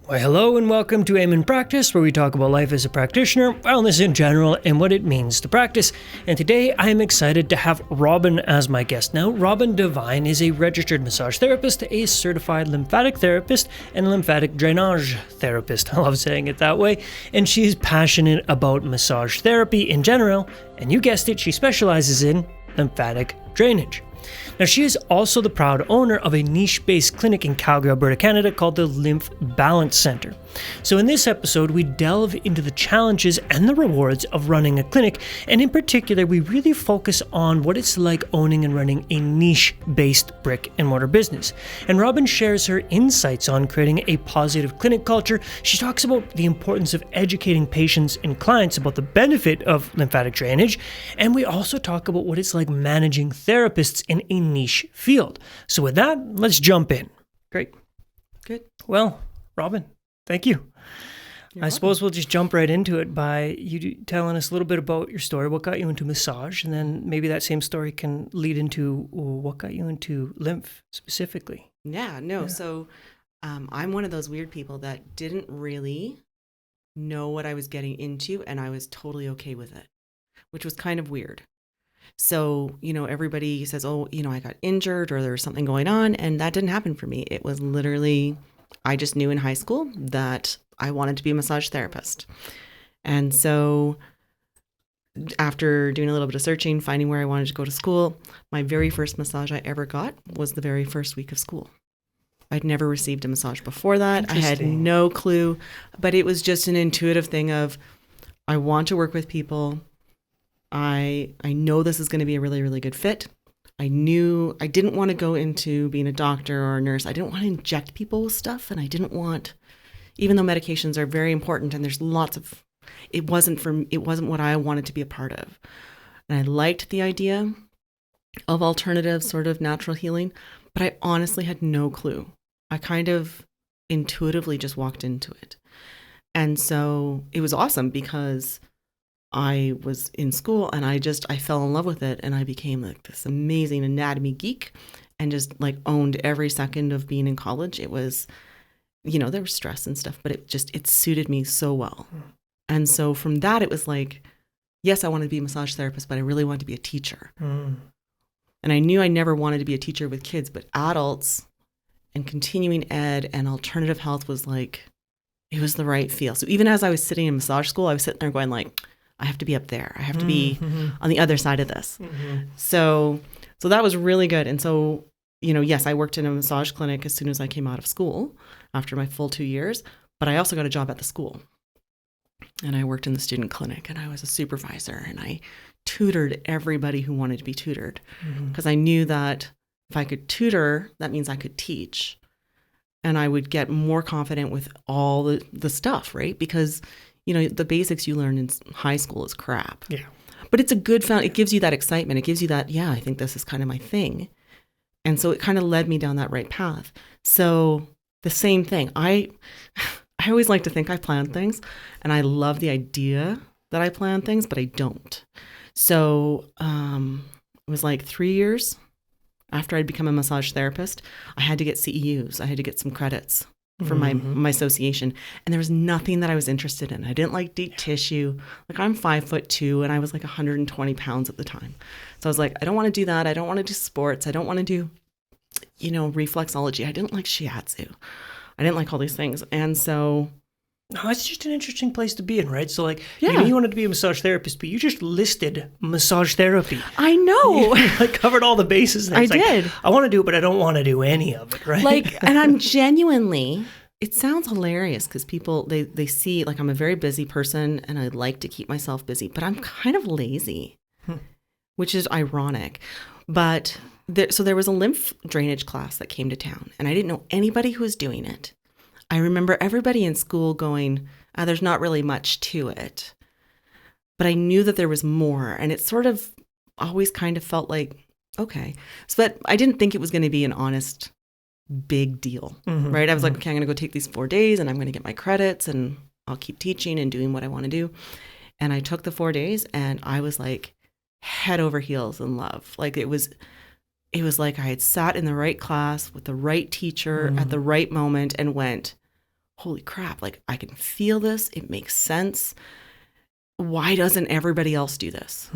Well, hello and welcome to Aim in Practice, where we talk about life as a practitioner, wellness in general, and what it means to practice. And today I am excited to have Robin as my guest. Now, Robin Devine is a registered massage therapist, a certified lymphatic therapist, and lymphatic drainage therapist. I love saying it that way. And she is passionate about massage therapy in general, and you guessed it, she specializes in lymphatic drainage. Now, she is also the proud owner of a niche-based clinic in Calgary, Alberta, Canada called the Lymph Balance Center. So in this episode, we delve into the challenges and the rewards of running a clinic, and in particular, we really focus on what it's like owning and running a niche-based brick-and-mortar business. And Robin shares her insights on creating a positive clinic culture. She talks about the importance of educating patients and clients about the benefit of lymphatic drainage, and we also talk about what it's like managing therapists in a niche field. So with that, let's jump in. Great. Good. Well, Robin, thank you. You're I suppose we'll just jump right into it by you telling us a little bit about your story, what got you into massage, and then maybe that same story can lead into what got you into lymph specifically. So I'm one of those weird people that didn't really know what I was getting into, and I was totally okay with it, which was kind of weird. So, everybody says, I got injured or there's something going on. And that didn't happen for me. It was literally, I just knew in high school that I wanted to be a massage therapist. And so after doing a little bit of searching, finding where I wanted to go to school, my very first massage I ever got was the very first week of school. I'd never received a massage before that. I had no clue, but it was just an intuitive thing of, I want to work with people. I know this is going to be a really, really good fit. I knew I didn't want to go into being a doctor or a nurse. I didn't want to inject people with stuff. And I didn't want, even though medications are very important and there's lots of, it wasn't what I wanted to be a part of. And I liked the idea of alternative sort of natural healing, but I honestly had no clue. I kind of intuitively just walked into it. And so it was awesome because I was in school and I fell in love with it, and I became like this amazing anatomy geek and just like owned every second of being in college. It was, there was stress and stuff, but it suited me so well. And so from that, it was like, yes, I wanted to be a massage therapist, but I really wanted to be a teacher. And I knew I never wanted to be a teacher with kids, but adults and continuing ed and alternative health was like, it was the right feel. So even as I was sitting in massage school, I was sitting there going like, I have to be up there. I have to be on the other side of this. So that was really good. And so, yes, I worked in a massage clinic as soon as I came out of school after my full 2 years, but I also got a job at the school. And I worked in the student clinic, and I was a supervisor, and I tutored everybody who wanted to be tutored because I knew that if I could tutor, that means I could teach, and I would get more confident with all the stuff, right? Because the basics you learn in high school is crap. Yeah. But it's a good it gives you that excitement. It gives you that, I think this is kind of my thing. And so it kind of led me down that right path. So the same thing. I always like to think I plan things, and I love the idea that I plan things, but I don't. So it was like 3 years after I'd become a massage therapist, I had to get CEUs. I had to get some credits for my association. And there was nothing that I was interested in. I didn't like deep tissue. Like, I'm 5'2", and I was like 120 pounds at the time. So I was like, I don't want to do that. I don't want to do sports. I don't want to do, reflexology. I didn't like shiatsu. I didn't like all these things. And so no, it's just an interesting place to be in, right? So yeah. You wanted to be a massage therapist, but you just listed massage therapy. I know. You covered all the bases. I did. I want to do it, but I don't want to do any of it, right? And I'm genuinely, it sounds hilarious because people, they see I'm a very busy person and I like to keep myself busy, but I'm kind of lazy, which is ironic. But there was a lymph drainage class that came to town, and I didn't know anybody who was doing it. I remember everybody in school going, there's not really much to it. But I knew that there was more, and it sort of always kind of felt like, okay. But I didn't think it was going to be an honest, big deal, right? I was like, okay, I'm going to go take these 4 days, and I'm going to get my credits, and I'll keep teaching and doing what I want to do. And I took the 4 days, and I was like head over heels in love. Like, it was like I had sat in the right class with the right teacher at the right moment and went, holy crap, like I can feel this. It makes sense. Why doesn't everybody else do this?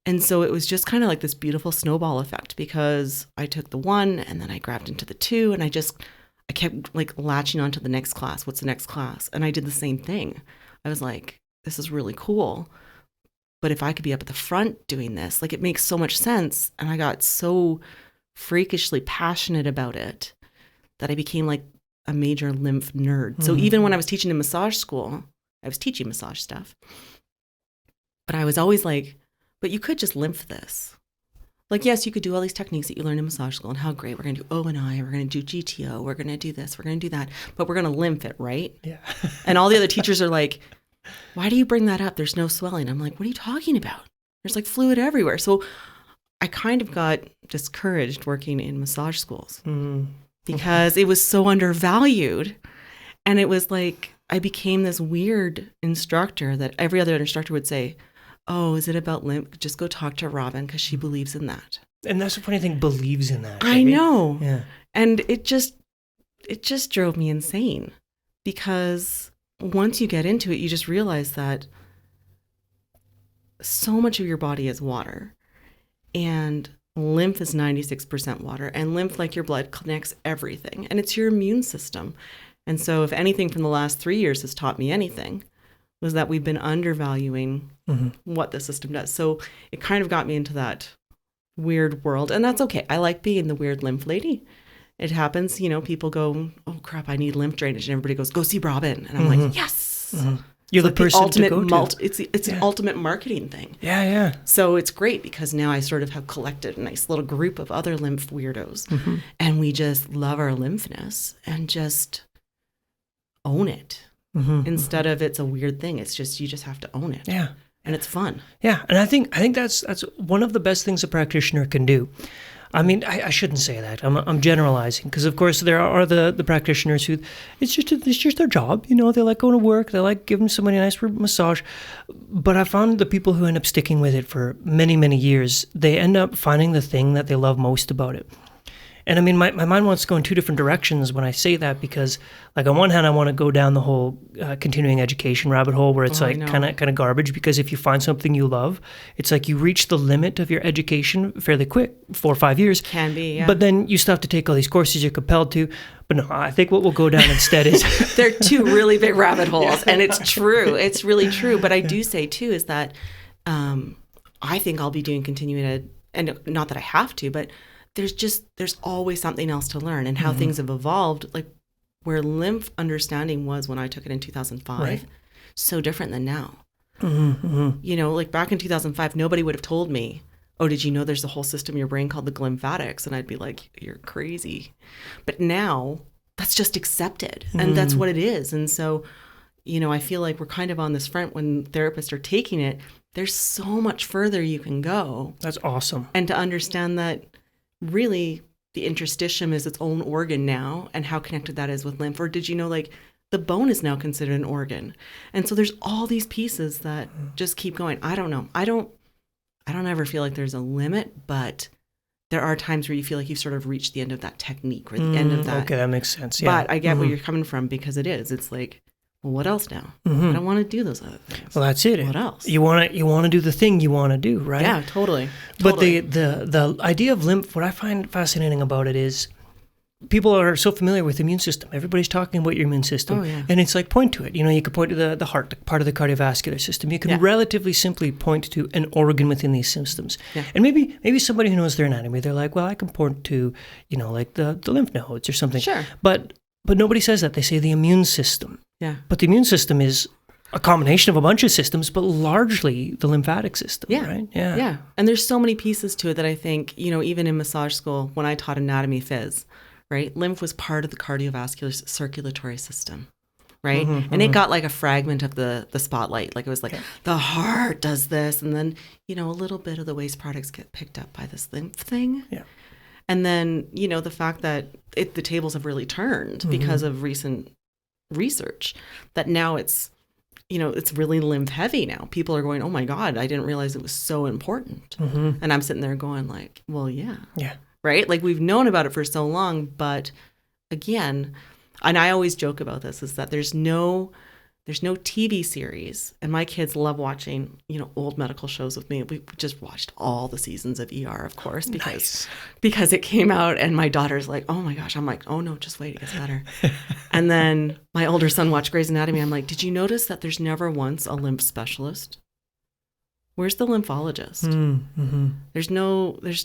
And so it was just kind of like this beautiful snowball effect, because I took the 1 and then I grabbed into the 2, and I kept like latching onto the next class. What's the next class? And I did the same thing. I was like, this is really cool. But if I could be up at the front doing this, like it makes so much sense. And I got so freakishly passionate about it that I became like a major lymph nerd. So even when I was teaching in massage school, I was teaching massage stuff. But I was always like, but you could just lymph this. Like, yes, you could do all these techniques that you learn in massage school and how great. We're going to do O&I, we're going to do GTO, we're going to do this, we're going to do that, but we're going to lymph it, right? Yeah. And all the other teachers are like, why do you bring that up? There's no swelling. I'm like, what are you talking about? There's like fluid everywhere. So I kind of got discouraged working in massage schools because it was so undervalued. And it was like, I became this weird instructor that every other instructor would say, oh, is it about lymph? Just go talk to Robin because she believes in that. And that's the funny thing, believes in that. I know. Yeah. And it just drove me insane, because once you get into it, you just realize that so much of your body is water, and lymph is 96% water, and lymph, like your blood, connects everything, and it's your immune system. And so if anything from the last 3 years has taught me anything, was that we've been undervaluing what the system does. So it kind of got me into that weird world, and that's okay. I like being the weird lymph lady. It happens, people go, oh crap, I need lymph drainage, and everybody goes, go see Robin, and I'm like, yes. You're it's the like person to go to. It's an ultimate marketing thing. Yeah. So it's great, because now I sort of have collected a nice little group of other lymph weirdos, and we just love our lymphness and just own it. Instead of it's a weird thing. It's just, you just have to own it. Yeah. And it's fun. Yeah. And I think that's one of the best things a practitioner can do. I mean, I shouldn't say that. I'm generalizing, because of course there are the practitioners who it's just their job. They like going to work. They like giving somebody a nice massage. But I found the people who end up sticking with it for many, many years, they end up finding the thing that they love most about it. And I mean, my mind wants to go in two different directions when I say that, because like on one hand, I want to go down the whole continuing education rabbit hole where it's kind of garbage, because if you find something you love, it's like you reach the limit of your education fairly quick, 4 or 5 years. Can be, yeah. But then you still have to take all these courses you're compelled to. But no, I think what we'll go down instead is... They're two really big rabbit holes, and it's true. It's really true. But I do say too is that I think I'll be doing continuing ed, and not that I have to, but there's always something else to learn, and how things have evolved, like where lymph understanding was when I took it in 2005, right. So different than now. Like back in 2005, nobody would have told me, oh, did you know there's a whole system in your brain called the lymphatics? And I'd be like, you're crazy. But now that's just accepted, and that's what it is. And so, I feel like we're kind of on this front when therapists are taking it, there's so much further you can go. That's awesome. And to understand that really the interstitium is its own organ now, and how connected that is with lymph. Or did you know, like, the bone is now considered an organ? And so there's all these pieces that just keep going. I don't know. I don't ever feel like there's a limit, but there are times where you feel like you've sort of reached the end of that technique, or the end of that. Okay, that makes sense. Yeah. But I get where you're coming from, because it is. It's like, well, what else now? I don't want to do those other things. Well, that's it. What else? You want to do the thing you want to do, right? Yeah, totally. But the idea of lymph, what I find fascinating about it is people are so familiar with the immune system. Everybody's talking about your immune system. Oh, yeah. And it's like, point to it. You could point to the heart, part of the cardiovascular system. You can relatively simply point to an organ within these systems. Yeah. And maybe somebody who knows their anatomy, they're like, well, I can point to, like the lymph nodes or something. Sure. But nobody says that. They say the immune system. Yeah. But the immune system is a combination of a bunch of systems, but largely the lymphatic system, right? Yeah. Yeah. And there's so many pieces to it that I think, even in massage school, when I taught anatomy phys, right, lymph was part of the cardiovascular circulatory system, right? And it got like a fragment of the spotlight. Like it was like, the heart does this, and then, a little bit of the waste products get picked up by this lymph thing. Yeah. And then, the fact that the tables have really turned because of recent research, that now it's really lymph heavy now. People are going, oh my God, I didn't realize it was so important. And I'm sitting there going like, well, yeah. Right? Like we've known about it for so long, but again, And I always joke about this, is that there's no TV series, and my kids love watching, old medical shows with me. We just watched all the seasons of ER, of course, because it came out, and my daughter's like, oh my gosh. I'm like, oh no, just wait, it gets better. And then my older son watched Grey's Anatomy. I'm like, did you notice that there's never once a lymph specialist? Where's the lymphologist? Mm-hmm. There's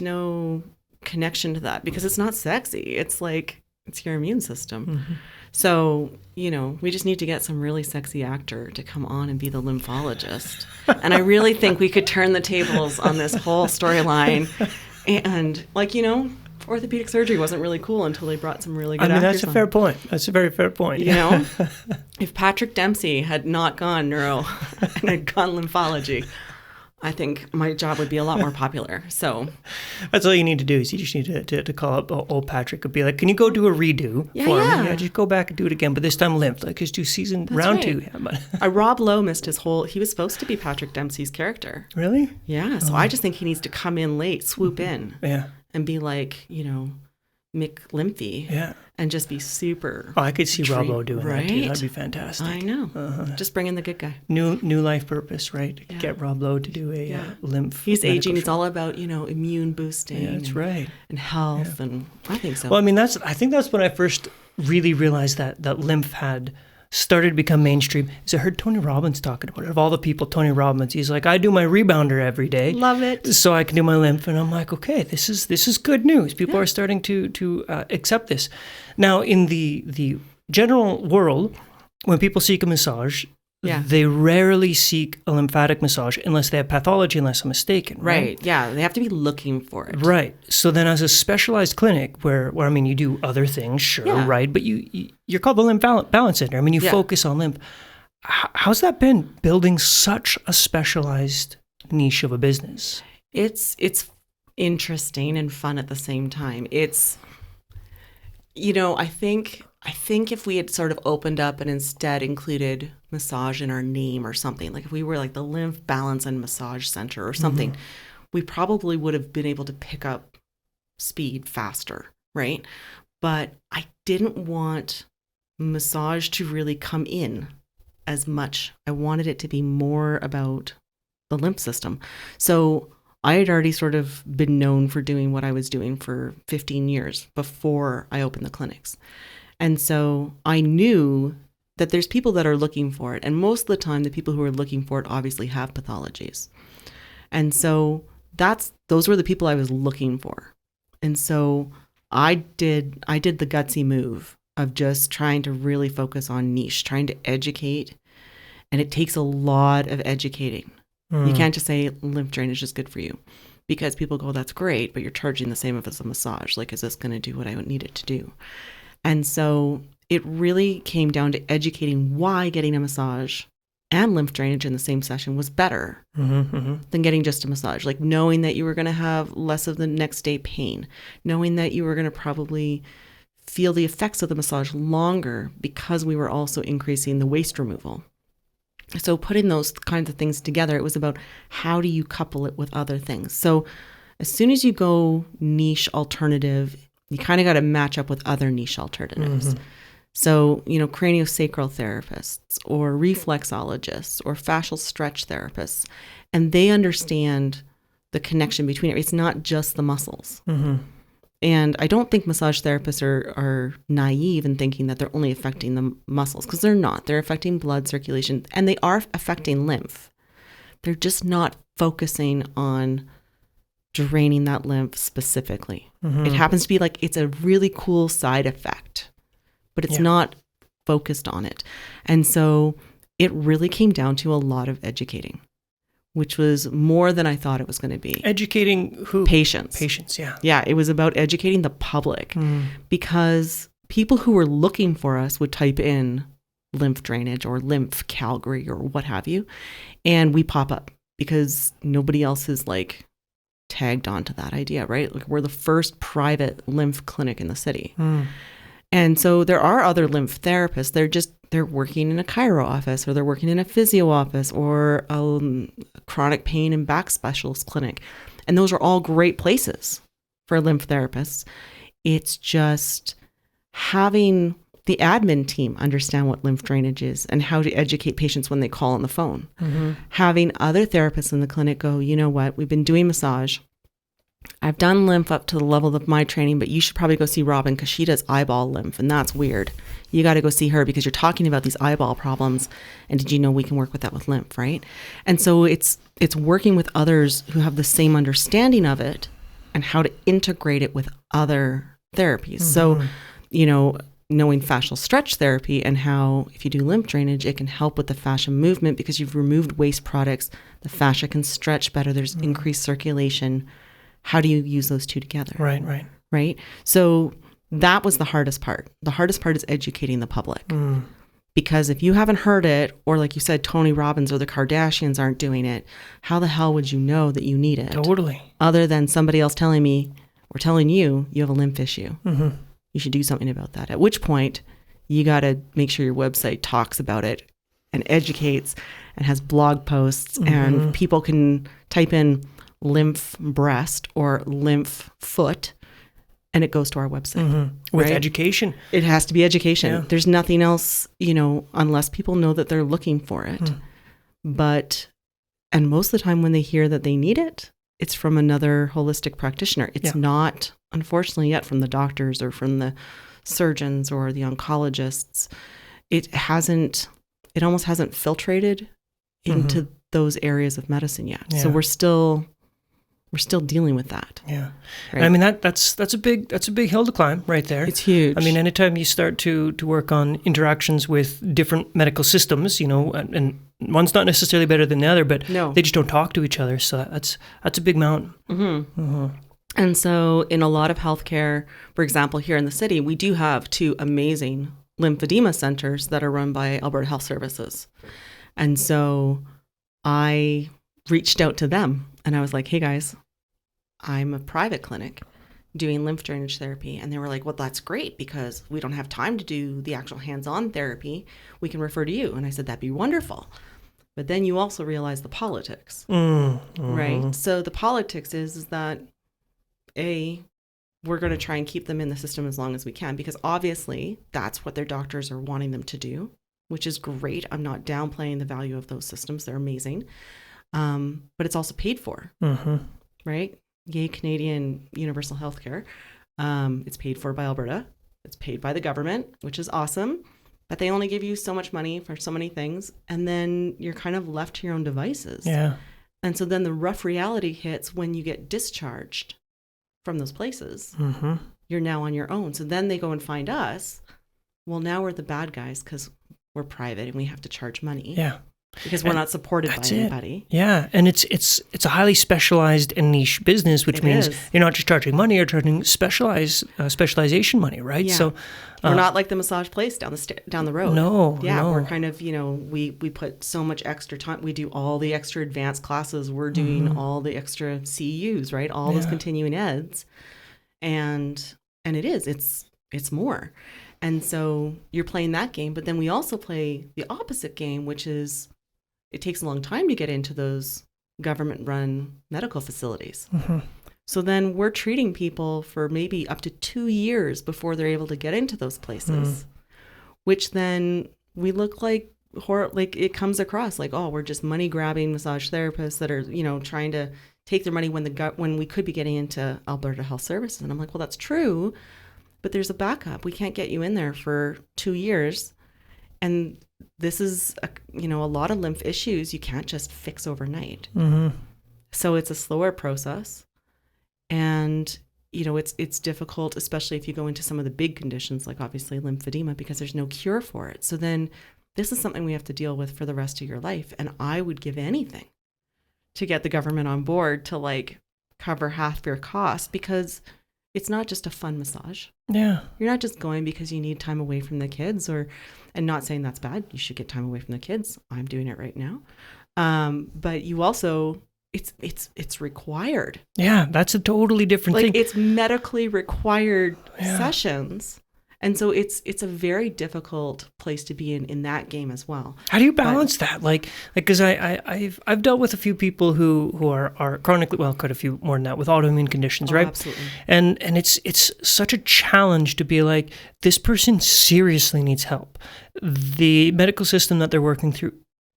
no connection to that, because it's not sexy. It's like, it's your immune system. Mm-hmm. So, we just need to get some really sexy actor to come on and be the lymphologist. And I really think we could turn the tables on this whole storyline. And orthopedic surgery wasn't really cool until they brought some really good actors that's a fair point. That's a very fair point. If Patrick Dempsey had not gone neuro and had gone lymphology, I think my job would be a lot more popular. So that's all you need to do, is you just need to call up old Patrick and be like, can you go do a redo for me? Yeah, just go back and do it again, but this time lymph. Like, just do round 2. Rob Lowe missed he was supposed to be Patrick Dempsey's character. Really? Yeah. So I just think he needs to come in late, swoop in. Yeah. And be like, Mick Limpy. Yeah. And just be super. Oh, I could see Rob Lowe doing that too. That'd be fantastic. I know. Just bring in the good guy. New life purpose, right? Yeah. Get Rob Lowe to do a lymph. He's aging. It's all about, immune boosting. Yeah, that's right. And health. Yeah. And I think so. Well, I think that's when I first really realized that lymph had started to become mainstream. Is I heard Tony Robbins talking about it. Of all the people, Tony Robbins, he's like, I do my rebounder every day. Love it. So I can do my lymph. And I'm like, okay, this is good news. People are starting to accept this. Now, in the general world, when people seek a massage, they rarely seek a lymphatic massage unless they have pathology, unless I'm mistaken. Right? Yeah. They have to be looking for it. Right. So then as a specialized clinic where you do other things, sure, right? But you're called the Lymph Balance Center. You focus on lymph. How's that been, building such a specialized niche of a business? It's interesting and fun at the same time. It's, I think if we had sort of opened up and instead included massage in our name or something, like if we were like the Lymph Balance and Massage Center or something, we probably would have been able to pick up speed faster, right? But I didn't want massage to really come in as much. I wanted it to be more about the lymph system. So I had already sort of been known for doing what I was doing for 15 years before I opened the clinics. And so I knew that there's people that are looking for it. And most of the time, the people who are looking for it obviously have pathologies. And so those were the people I was looking for. And so I did the gutsy move of just trying to really focus on niche, trying to educate. And it takes a lot of educating. You can't just say lymph drainage is good for you, because people go, that's great, but you're charging the same as a massage. Like, is this going to do what I would need it to do? And so it really came down to educating why getting a massage and lymph drainage in the same session was better than getting just a massage. Like, knowing that you were going to have less of the next day pain, knowing that you were going to probably feel the effects of the massage longer, because we were also increasing the waste removal. So putting those kinds of things together, it was about how do you couple it with other things. So as soon as you go niche alternative, you kind of got to match up with other niche alternatives. So, craniosacral therapists or reflexologists or fascial stretch therapists, and they understand the connection between it. It's not just the muscles. And I don't think massage therapists are naive in thinking that they're only affecting the muscles, because they're not. They're affecting blood circulation, and they are affecting lymph. They're just not focusing on draining that lymph specifically. It happens to be like it's a really cool side effect, but it's not focused on it. And so it really came down to a lot of educating, which was more than I thought it was going to be. Educating who? Patients. Patients, yeah. Yeah, it was about educating the public, because people who were looking for us would type in lymph drainage or lymph Calgary or what have you, and we pop up because nobody else is like tagged onto that idea, right? Like, we're the first private lymph clinic in the city. And so there are other lymph therapists. They're working in a chiro office, or they're working in a physio office, or a chronic pain and back specialist clinic. And those are all great places for lymph therapists. It's just having the admin team understand what lymph drainage is and how to educate patients when they call on the phone. Having other therapists in the clinic go, you know what, we've been doing massage. I've done lymph up to the level of my training, but you should probably go see Robin because she does eyeball lymph, and that's weird. You got to go see her because you're talking about these eyeball problems, and did you know we can work with that with lymph, right? And so it's working with others who have the same understanding of it and how to integrate it with other therapies. So, knowing fascial stretch therapy and how if you do lymph drainage, it can help with the fascia movement because you've removed waste products. The fascia can stretch better. There's increased circulation. How do you use those two together? Right. So that was the hardest part. The hardest part is educating the public. Because if you haven't heard it, or like you said, Tony Robbins or the Kardashians aren't doing it, how the hell would you know that you need it? Totally. Other than somebody else telling me or telling you have a lymph issue. You should do something about that. At which point, you got to make sure your website talks about it and educates and has blog posts and people can type in lymph breast or lymph foot and it goes to our website. With education. It has to be education. Yeah. There's nothing else, unless people know that they're looking for it. And most of the time when they hear that they need it, it's from another holistic practitioner. It's not, unfortunately, yet from the doctors or from the surgeons or the oncologists. It almost hasn't filtrated into those areas of medicine yet. So we're still dealing with that. Yeah. Right? I mean, that's a big hill to climb right there. It's huge. I mean, anytime you start to work on interactions with different medical systems, and one's not necessarily better than the other, but they just don't talk to each other. So that's a big mountain. And so in a lot of healthcare, for example, here in the city, we do have 2 amazing lymphedema centers that are run by Alberta Health Services. And so I reached out to them and I was like, hey guys, I'm a private clinic doing lymph drainage therapy. And they were like, well, that's great because we don't have time to do the actual hands-on therapy. We can refer to you. And I said, that'd be wonderful. But then you also realize the politics, right? So the politics is that, we're going to try and keep them in the system as long as we can because obviously that's what their doctors are wanting them to do, which is great. I'm not downplaying the value of those systems. They're amazing. But it's also paid for, right? Yay, Canadian universal healthcare. It's paid for by Alberta. It's paid by the government, which is awesome. But they only give you so much money for so many things. And then you're kind of left to your own devices. Yeah. And so then the rough reality hits when you get discharged from those places. You're now on your own. So then they go and find us. Well, now we're the bad guys because we're private and we have to charge money. Yeah. Because we're not supported by anybody. Yeah, and it's a highly specialized and niche business, which means you're not just charging money, you're charging specialization money, right? Yeah. So we're not like the massage place down the road. No. We're kind of, we put so much extra time. We do all the extra advanced classes. We're doing all the extra CEUs, right? All those continuing eds, and it's more. And so you're playing that game, but then we also play the opposite game, which is it takes a long time to get into those government-run medical facilities. So then we're treating people for maybe up to 2 years before they're able to get into those places, which then we look like it comes across like, oh, we're just money-grabbing massage therapists that are, trying to take their money when we could be getting into Alberta Health Services. And I'm like, well, that's true, but there's a backup. We can't get you in there for 2 years. And this is, a lot of lymph issues you can't just fix overnight. So it's a slower process. And, it's difficult, especially if you go into some of the big conditions, like obviously lymphedema, because there's no cure for it. So then this is something we have to deal with for the rest of your life. And I would give anything to get the government on board to cover half your costs because it's not just a fun massage. Yeah. You're not just going because you need time away from the kids and not saying that's bad. You should get time away from the kids. I'm doing it right now. But you also, it's required. Yeah. That's a totally different thing. It's medically required sessions. And so it's a very difficult place to be in that game as well. How do you balance that? Like, because I've dealt with a few people who are chronically, well, quite a few more than that, with autoimmune conditions, right? Absolutely. And it's such a challenge to be like, this person seriously needs help. The medical system that they're working through,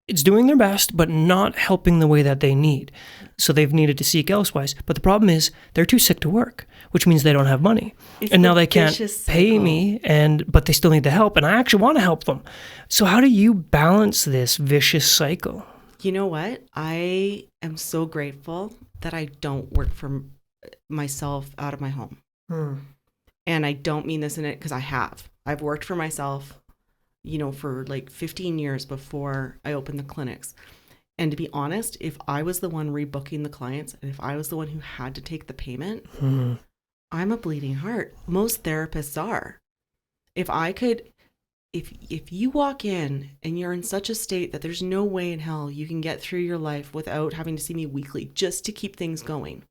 it's doing their best, but not helping the way that they need. So they've needed to seek elsewise. But the problem is they're too sick to work, which means they don't have money. And now they can't pay me, but they still need the help. And I actually want to help them. So how do you balance this vicious cycle? You know what? I am so grateful that I don't work for myself out of my home. And I don't mean this in it because I've worked for myself, for like 15 years before I opened the clinics. And to be honest, if I was the one rebooking the clients, and if I was the one who had to take the payment, I'm a bleeding heart. Most therapists are. If you walk in and you're in such a state that there's no way in hell you can get through your life without having to see me weekly just to keep things going,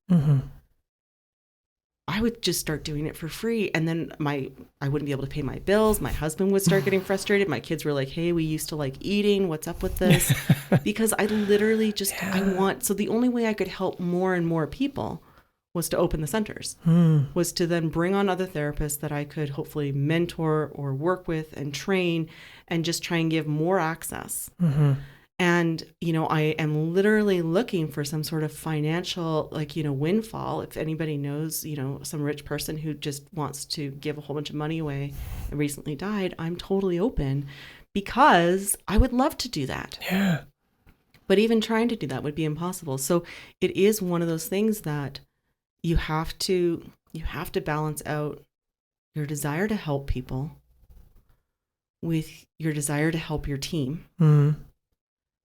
I would just start doing it for free. And then I wouldn't be able to pay my bills. My husband would start getting frustrated. My kids were like, hey, we used to like eating. What's up with this? Because I literally so the only way I could help more and more people was to open the centers, was to then bring on other therapists that I could hopefully mentor or work with and train and just try and give more access. And, I am literally looking for some sort of financial, windfall. If anybody knows, some rich person who just wants to give a whole bunch of money away and recently died, I'm totally open because I would love to do that. Yeah. But even trying to do that would be impossible. So it is one of those things that you have to balance out your desire to help people with your desire to help your team.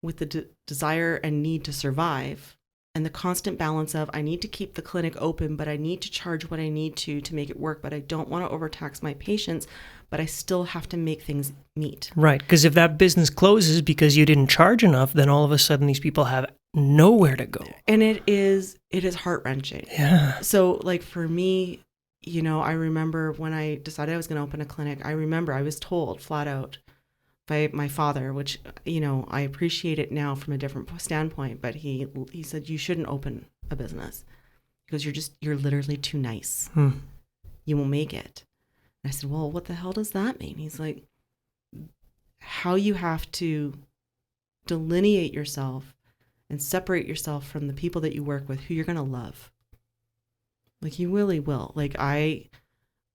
With the desire and need to survive, and the constant balance of I need to keep the clinic open, but I need to charge what I need to make it work, but I don't want to overtax my patients, but I still have to make things meet. Right, because if that business closes because you didn't charge enough, then all of a sudden these people have nowhere to go. And it is heart-wrenching. Yeah. So like for me, I remember when I decided I was going to open a clinic, I was told flat out by my father, which, I appreciate it now from a different standpoint, but he said, you shouldn't open a business because you're literally too nice. You won't make it. And I said, well, what the hell does that mean? He's like, how you have to delineate yourself and separate yourself from the people that you work with, who you're going to love. Like you really will. Like I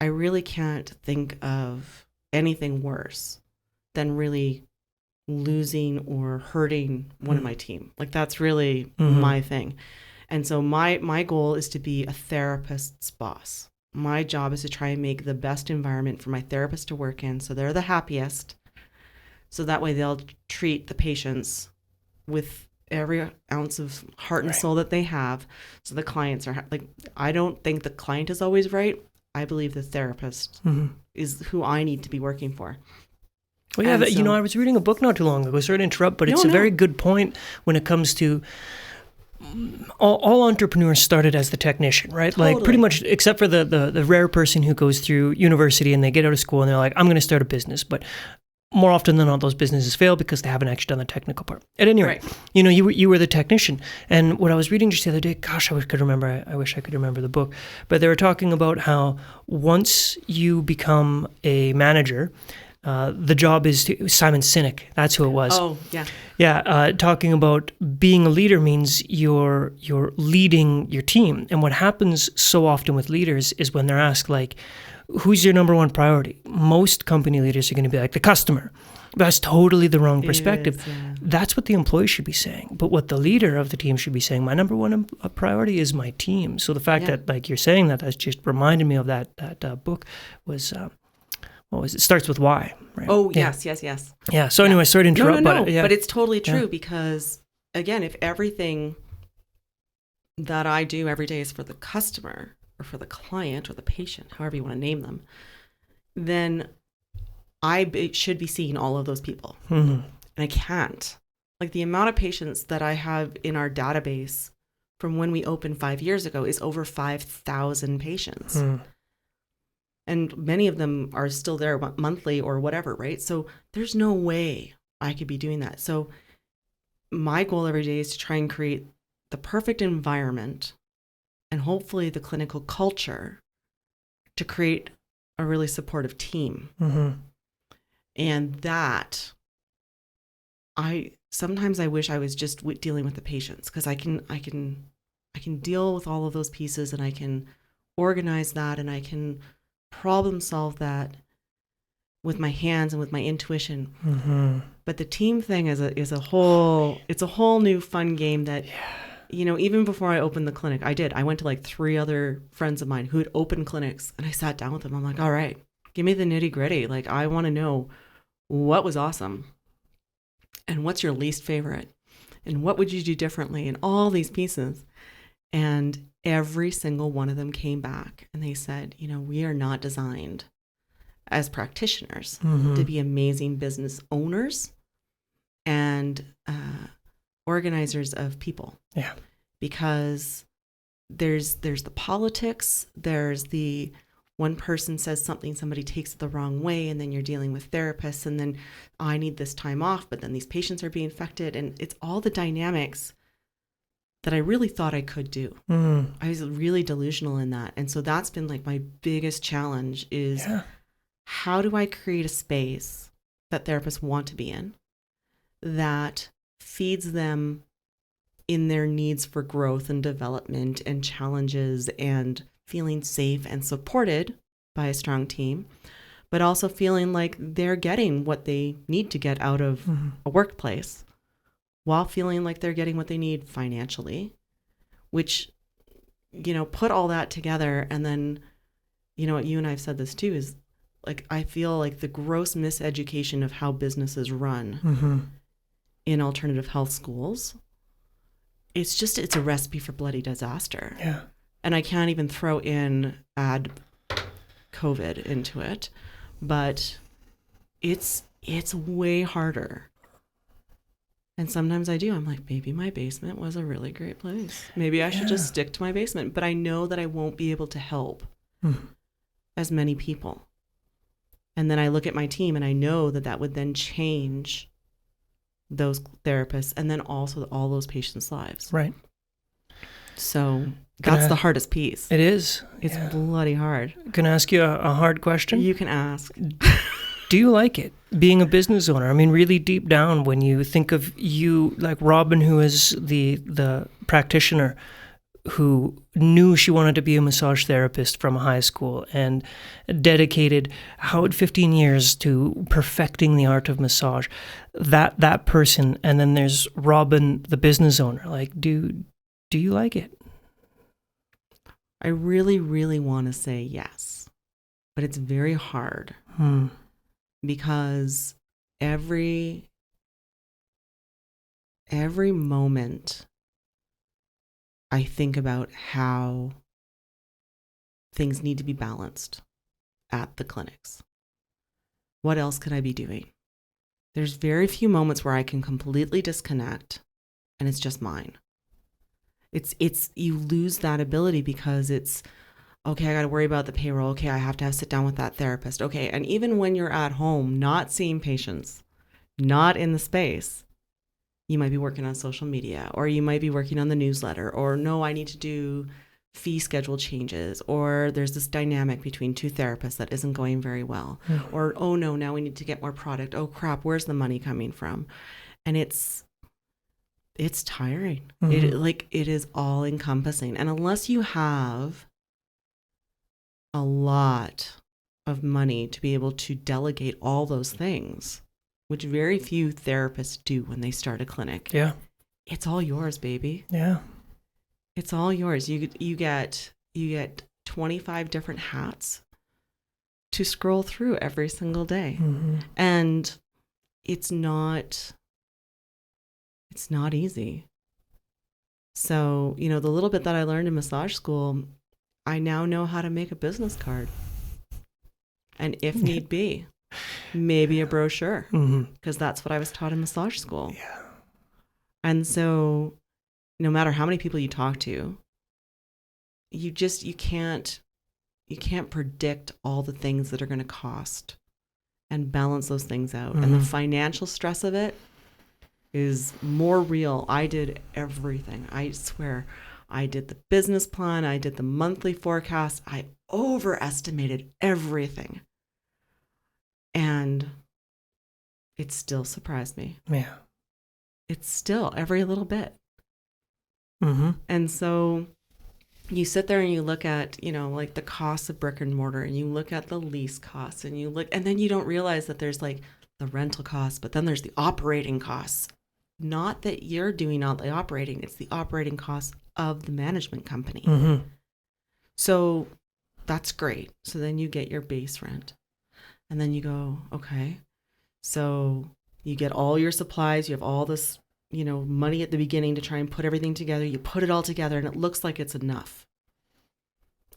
really can't think of anything worse than really losing or hurting one of my team. Like that's really my thing. And so my goal is to be a therapist's boss. My job is to try and make the best environment for my therapist to work in so they're the happiest. So that way they'll treat the patients with every ounce of heart and soul that they have. So the clients are I don't think the client is always right. I believe the therapist is who I need to be working for. Well, yeah, I was reading a book not too long ago. Sorry to interrupt, but it's a very good point when it comes to all entrepreneurs started as the technician, right? Totally. Like pretty much, except for the rare person who goes through university and they get out of school and they're like, I'm going to start a business. But more often than not, those businesses fail because they haven't actually done the technical part. At any rate, you were the technician. And what I was reading just the other day, gosh, I wish I could remember the book. But they were talking about how once you become a manager, the job is Simon Sinek. That's who it was. Oh, yeah. Yeah, talking about being a leader means you're leading your team. And what happens so often with leaders is when they're asked, like, who's your number one priority? Most company leaders are going to be like, the customer. That's totally the wrong perspective. That's what the employee should be saying. But what the leader of the team should be saying, my number one priority is my team. So the fact that, like, you're saying that's just reminded me of that book was... what was it? Starts with why, right? Oh, yes. Yeah. So anyway, sorry to interrupt. No. But it's totally true because, again, if everything that I do every day is for the customer or for the client or the patient, however you want to name them, then I should be seeing all of those people. And I can't. Like the amount of patients that I have in our database from when we opened 5 years ago is over 5,000 patients. And many of them are still there monthly or whatever, right? So there's no way I could be doing that. So my goal every day is to try and create the perfect environment and hopefully the clinical culture to create a really supportive team. And that sometimes I wish I was just dealing with the patients, because I can deal with all of those pieces, and I can organize that, and I can problem solve that with my hands and with my intuition. But the team thing is a whole new fun game that, even before I opened the clinic, I went to like 3 other friends of mine who had opened clinics, and I sat down with them. I'm like, all right, give me the nitty gritty. Like, I want to know what was awesome and what's your least favorite and what would you do differently, and all these pieces. And every single one of them came back and they said, we are not designed as practitioners to be amazing business owners and organizers of people. Yeah. Because there's the politics, there's the one person says something, somebody takes it the wrong way, and then you're dealing with therapists, and then I need this time off, but then these patients are being infected, and it's all the dynamics that I really thought I could do. I was really delusional in that. And so that's been like my biggest challenge is how do I create a space that therapists want to be in that feeds them in their needs for growth and development and challenges and feeling safe and supported by a strong team, but also feeling like they're getting what they need to get out of a workplace while feeling like they're getting what they need financially, which, put all that together. And then, you and I have said this too, is like, I feel like the gross miseducation of how businesses run in alternative health schools, it's a recipe for bloody disaster. Yeah. And I can't even add COVID into it, but it's way harder. And sometimes I do. I'm like, maybe my basement was a really great place. Maybe I should just stick to my basement. But I know that I won't be able to help as many people. And then I look at my team and I know that would then change those therapists and then also all those patients' lives. Right. So that's the hardest piece. It is. It's bloody hard. Can I ask you a hard question? You can ask. Do you like it, being a business owner? I mean, really deep down, when you think of you, like Robin, who is the practitioner who knew she wanted to be a massage therapist from high school and dedicated 15 years to perfecting the art of massage, that person, and then there's Robin, the business owner. Like, do you like it? I really, really want to say yes, but it's very hard. Because every moment I think about how things need to be balanced at the clinics. What else could I be doing? There's very few moments where I can completely disconnect and it's just mine. It's you lose that ability because it's, okay, I got to worry about the payroll. Okay, I have to sit down with that therapist. Okay, and even when you're at home, not seeing patients, not in the space, you might be working on social media, or you might be working on the newsletter, or no, I need to do fee schedule changes, or there's this dynamic between 2 therapists that isn't going very well, or oh no, now we need to get more product. Oh crap, where's the money coming from? And it's tiring. It is all encompassing, and unless you have a lot of money to be able to delegate all those things, which very few therapists do when they start a clinic. Yeah. It's all yours, baby. Yeah. It's all yours. You get 25 different hats to scroll through every single day. And it's not easy. So, the little bit that I learned in massage school, I now know how to make a business card. And if need be, maybe a brochure, because that's what I was taught in massage school. Yeah. And so no matter how many people you talk to, you can't predict all the things that are going to cost and balance those things out. And the financial stress of it is more real. I did everything. I swear. I did the business plan. I did the monthly forecast. I overestimated everything. And it still surprised me. Yeah. It's still every little bit. Mm-hmm. And so you sit there and you look at, like the cost of brick and mortar, and you look at the lease costs, and then you don't realize that there's like the rental costs, but then there's the operating costs. Not that you're doing all the operating, it's the operating costs of the management company. Mm-hmm. So that's great. So then you get your base rent, and then you go, okay, so you get all your supplies, you have all this, money at the beginning to try and put everything together. You put it all together and it looks like it's enough.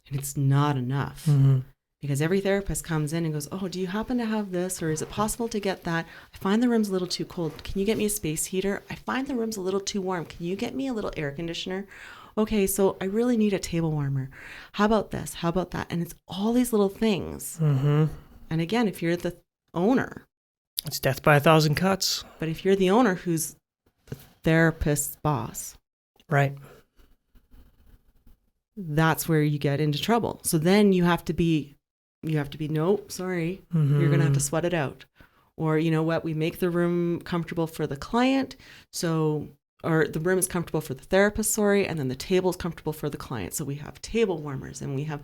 And it's not enough. Mm-hmm. Because every therapist comes in and goes, oh, do you happen to have this? Or is it possible to get that? I find the room's a little too cold. Can you get me a space heater? I find the room's a little too warm. Can you get me a little air conditioner? Okay, so I really need a table warmer. How about this? How about that? And it's all these little things. Mm-hmm. And again, if you're the owner. It's death by 1,000 cuts. But if you're the owner who's the therapist's boss. Right. That's where you get into trouble. So then you have to be, nope, sorry, you're going to have to sweat it out. Or you know what, we make the room comfortable for the client. Or the room is comfortable for the therapist, and then the table is comfortable for the client. So we have table warmers, and we have,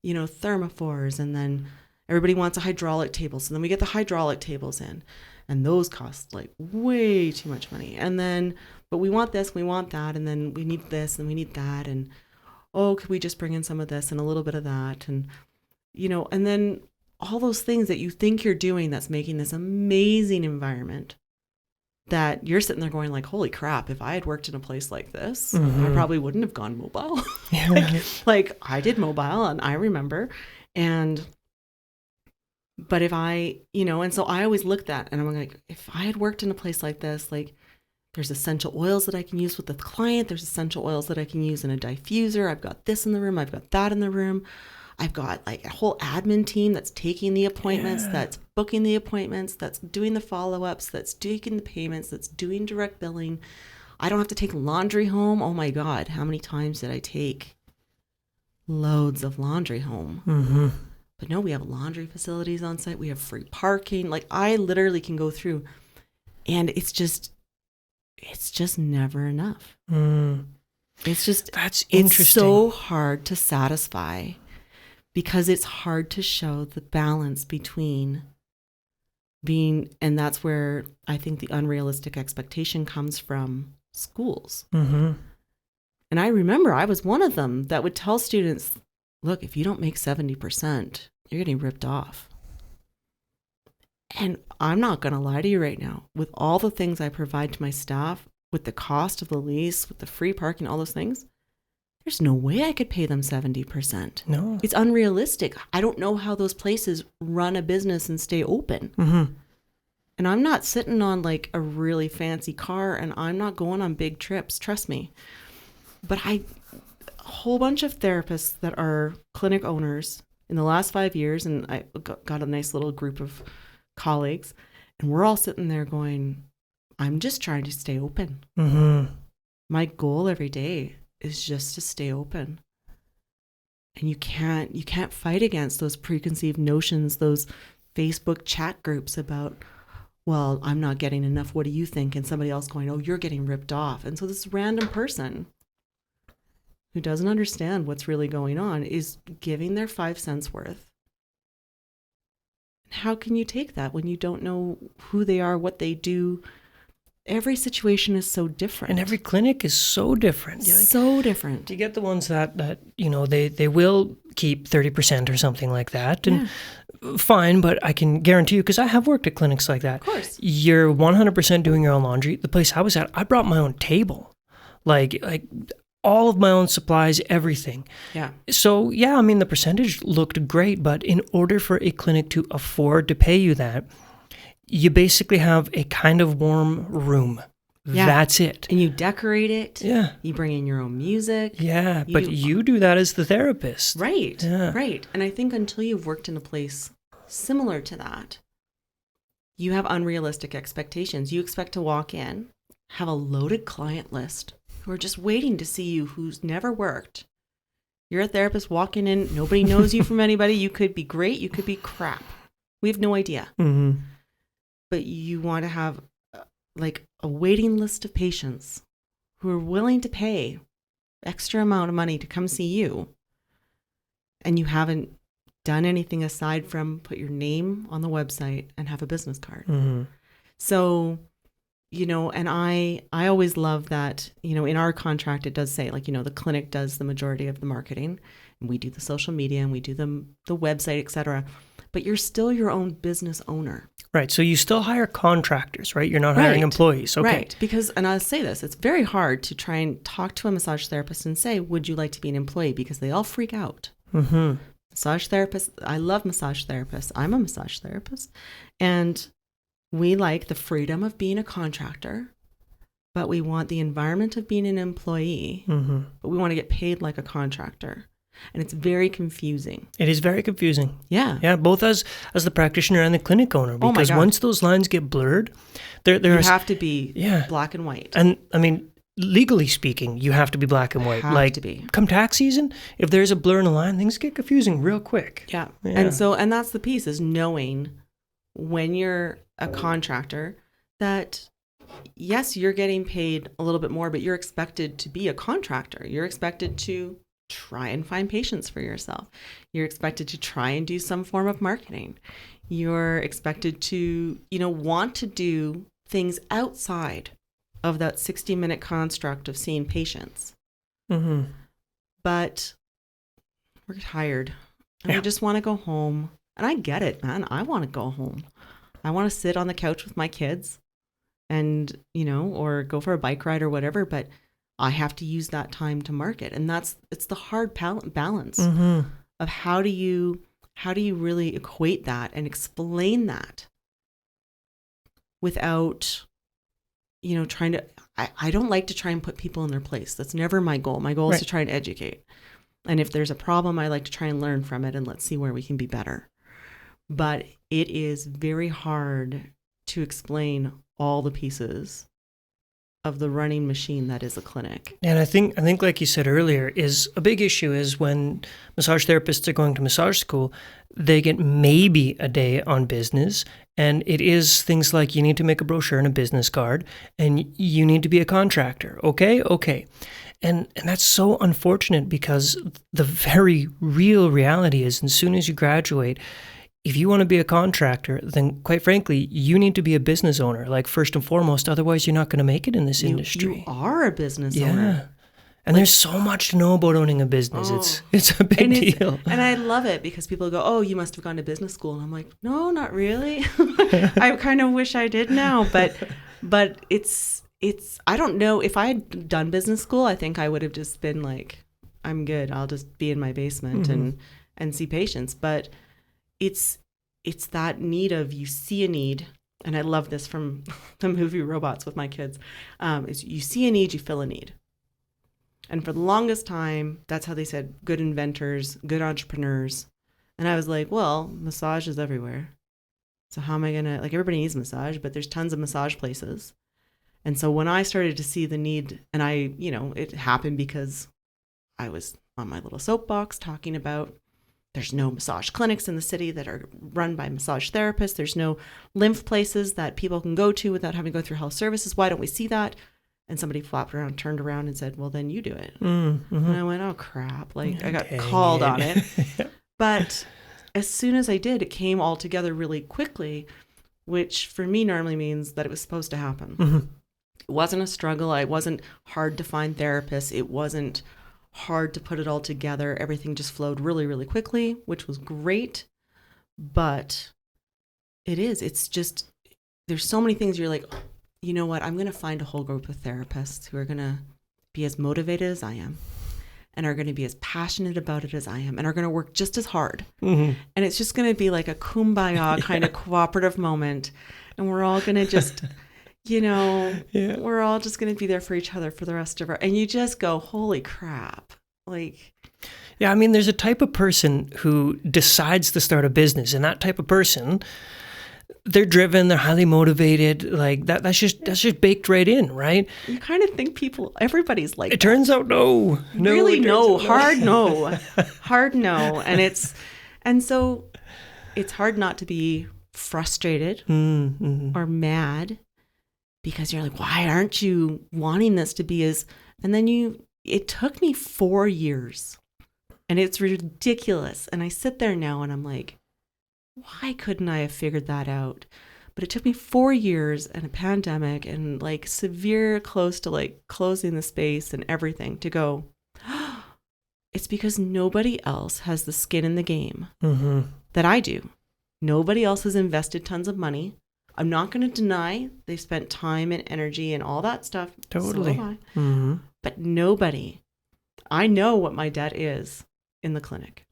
thermophores, and then everybody wants a hydraulic table. So then we get the hydraulic tables in, and those cost like way too much money. And then, but we want this, we want that, and then we need this, and we need that. And oh, could we just bring in some of this and a little bit of that? And, and then all those things that you think you're doing that's making this amazing environment that you're sitting there going like, holy crap, if I had worked in a place like this, I probably wouldn't have gone mobile. like I did mobile, and I remember. But if I, and so I always looked at, and I'm like, if I had worked in a place like this, like there's essential oils that I can use with the client. There's essential oils that I can use in a diffuser. I've got this in the room. I've got that in the room. I've got like a whole admin team that's taking the appointments, that's booking the appointments, that's doing the follow-ups, that's doing the payments, that's doing direct billing. I don't have to take laundry home. Oh my God, how many times did I take loads of laundry home? Mm-hmm. But no, we have laundry facilities on site. We have free parking. Like I literally can go through, and it's just never enough. That's interesting. It's so hard to satisfy, because it's hard to show the balance between being, and that's where I think the unrealistic expectation comes from schools. Mm-hmm. And I remember I was one of them that would tell students, look, if you don't make 70%, you're getting ripped off. And I'm not going to lie to you right now, with all the things I provide to my staff, with the cost of the lease, with the free parking, all those things, there's no way I could pay them 70%. No. It's unrealistic. I don't know how those places run a business and stay open. Mm-hmm. And I'm not sitting on like a really fancy car, and I'm not going on big trips, trust me. But a whole bunch of therapists that are clinic owners in the last 5 years, and I got a nice little group of colleagues, and we're all sitting there going, I'm just trying to stay open. Mm-hmm. My goal every day is just to stay open. And you can't fight against those preconceived notions, those Facebook chat groups about, well, I'm not getting enough, what do you think? And somebody else going, oh, you're getting ripped off. And so this random person who doesn't understand what's really going on is giving their 5 cents worth. How can you take that when you don't know who they are, what they do? Every situation is so different. And every clinic is so different. So different. You get the ones that they will keep 30% or something like that. And fine, but I can guarantee you, because I have worked at clinics like that. Of course. You're 100% doing your own laundry. The place I was at, I brought my own table. Like all of my own supplies, everything. Yeah. So, yeah, I mean, the percentage looked great, but in order for a clinic to afford to pay you that, you basically have a kind of warm room Yeah. That's it. And you decorate it. Yeah. You bring in your own music. Yeah, but you do that as the therapist. Right. Yeah. Right. And I think until you've worked in a place similar to that, you have unrealistic expectations. You expect to walk in, have a loaded client list who are just waiting to see you, who's never worked. You're a therapist walking in. Nobody knows you from anybody. You could be great. You could be crap. We have no idea. Mm-hmm. But you want to have like a waiting list of patients who are willing to pay extra amount of money to come see you. And you haven't done anything aside from put your name on the website and have a business card. Mm-hmm. So, and I always love that, in our contract, it does say like, the clinic does the majority of the marketing and we do the social media and we do the website, et cetera. But you're still your own business owner. Right. So you still hire contractors, right? You're not hiring employees. Okay. Right. Because, and I'll say this, it's very hard to try and talk to a massage therapist and say, would you like to be an employee? Because they all freak out. Mm-hmm. Massage therapists, I love massage therapists. I'm a massage therapist. And we like the freedom of being a contractor, but we want the environment of being an employee, Mm-hmm. but we want to get paid like a contractor. And it's very confusing. It is very confusing. Yeah. Yeah, both as the practitioner and the clinic owner. Oh my Because God. once those lines get blurred, there You is, have to be black and white. and I mean, legally speaking, you have to be black and white. Have to be. Come tax season, if there's a blur in a line, things get confusing real quick. Yeah. Yeah. And that's the piece, is knowing when you're a contractor that yes, you're getting paid a little bit more, but you're expected to be a contractor. You're expected to try and find patients for yourself. You're expected to try and do some form of marketing. You're expected to, want to do things outside of that 60-minute construct of seeing patients. Mm-hmm. But we're tired. And Yeah. I just want to go home. And I get it, man. I want to go home. I want to sit on the couch with my kids and, or go for a bike ride or whatever. But I have to use that time to market. And it's the hard balance Mm-hmm. of how do you really equate that and explain that without, trying to, I don't like to try and put people in their place. That's never my goal. My goal is to try and educate. And if there's a problem, I like to try and learn from it and let's see where we can be better. But it is very hard to explain all the pieces of the running machine that is a clinic. And I think like you said earlier, is a big issue is when massage therapists are going to massage school, they get maybe a day on business. And it is things like you need to make a brochure and a business card and you need to be a contractor. Okay. And that's so unfortunate because the very real reality is as soon as you graduate, if you want to be a contractor, then quite frankly, you need to be a business owner, like first and foremost. Otherwise, you're not going to make it in this industry. You are a business owner. And there's so much to know about owning a business. It's a big deal. And I love it because people go, oh, you must have gone to business school. And I'm like, no, not really. I kind of wish I did now. But it's I don't know. If I had done business school, I think I would have just been like, I'm good. I'll just be in my basement and see patients. But it's that need of, you see a need, and I love this from the movie Robots with my kids, is you see a need, you fill a need. And for the longest time, that's how they said good inventors, good entrepreneurs. And I was like, well, massage is everywhere. So how am I going to, like, everybody needs massage, but there's tons of massage places. And so when I started to see the need, and it happened because I was on my little soapbox talking about there's no massage clinics in the city that are run by massage therapists. There's no lymph places that people can go to without having to go through health services. Why don't we see that? And somebody flopped around, turned around and said, well, then you do it. Mm-hmm. And I went, oh, crap. Like, I got called on it. But as soon as I did, it came all together really quickly, which for me normally means that it was supposed to happen. Mm-hmm. It wasn't a struggle. It wasn't hard to find therapists. It wasn't hard to put it all together. Everything just flowed really, really quickly, which was great. But it's just, there's so many things you're like, you know what, I'm going to find a whole group of therapists who are going to be as motivated as I am and are going to be as passionate about it as I am and are going to work just as hard. Mm-hmm. And it's just going to be like a kumbaya kind of cooperative moment. And we're all going to just Yeah. we're all just going to be there for each other for the rest of our, and you just go, holy crap. Like, Yeah, I mean, there's a type of person who decides to start a business, and that type of person, they're driven, they're highly motivated, like that's just baked right in, right? you kind of think everybody's like It turns out no. really, it turns no, out hard no, hard no. And so it's hard not to be frustrated or mad, because you're like, why aren't you wanting this to be as, and then it took me 4 years, and it's ridiculous. And I sit there now and I'm like, why couldn't I have figured that out? But it took me 4 years and a pandemic and like severe close to like closing the space and everything to go, it's because nobody else has the skin in the game that I do. Nobody else has invested tons of money. I'm not going to deny they spent time and energy and all that stuff. Totally. So have I. But nobody. I know what my debt is in the clinic.